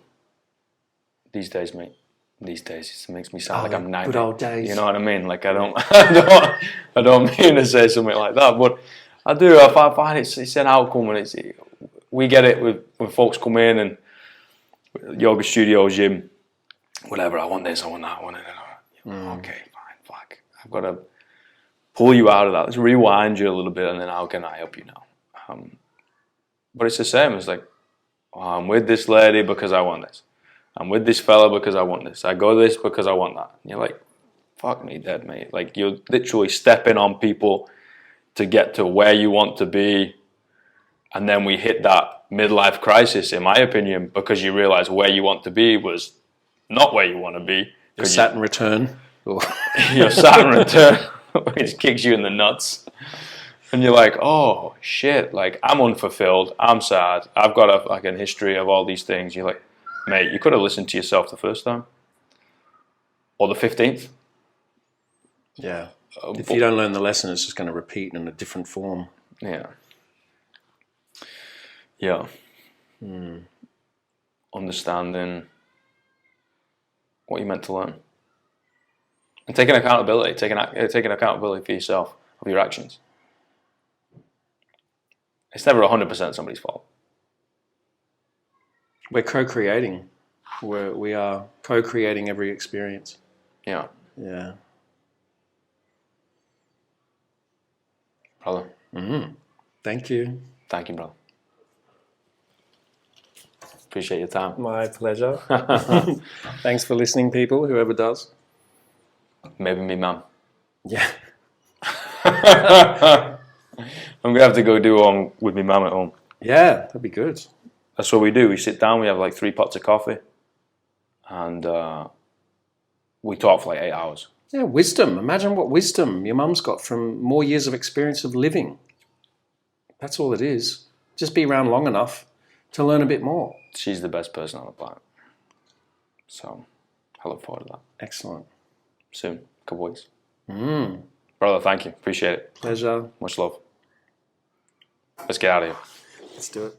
these days, mate. These days, it makes me sound like I'm 90. Good old days. You know what I mean? Like I don't mean to say something like that, but I do. I find it's an outcome, and we get it when folks come in and yoga studio, gym, whatever. I want this, I want that, I want it. Okay, fine, fuck. I've got to pull you out of that. Let's rewind you a little bit, and then how can I help you now? But it's the same. It's like, I'm with this lady because I want this. I'm with this fella because I want this. I go this because I want that. And you're like, fuck me dead, mate. Like, you're literally stepping on people to get to where you want to be. And then we hit that midlife crisis, in my opinion, because you realize where you want to be was not where you want to be. Your Saturn return. Your Saturn return, which kicks you in the nuts. And you're like, oh, shit. Like, I'm unfulfilled. I'm sad. I've got a fucking history of all these things. You're like, mate, you could have listened to yourself the first time. Or the 15th. Yeah. If you don't learn the lesson, it's just going to repeat in a different form. Yeah. Yeah. Understanding what you're meant to learn. And taking accountability. Taking accountability for yourself, of your actions. It's never 100% somebody's fault. We're co-creating. We are co-creating every experience. Yeah. Yeah. Brother. Thank you. Thank you, brother. Appreciate your time. My pleasure. Thanks for listening, people, whoever does. Maybe me, man. Yeah. I'm going to have to go do one with me mum at home. Yeah, that'd be good. That's what we do. We sit down, we have like 3 pots of coffee, and we talk for like 8 hours. Yeah, wisdom. Imagine what wisdom your mum's got from more years of experience of living. That's all it is. Just be around long enough to learn a bit more. She's the best person on the planet. So, I look forward to that. Excellent. Soon. A couple weeks. Brother, thank you. Appreciate it. Pleasure. Much love. Let's get out of here. Let's do it.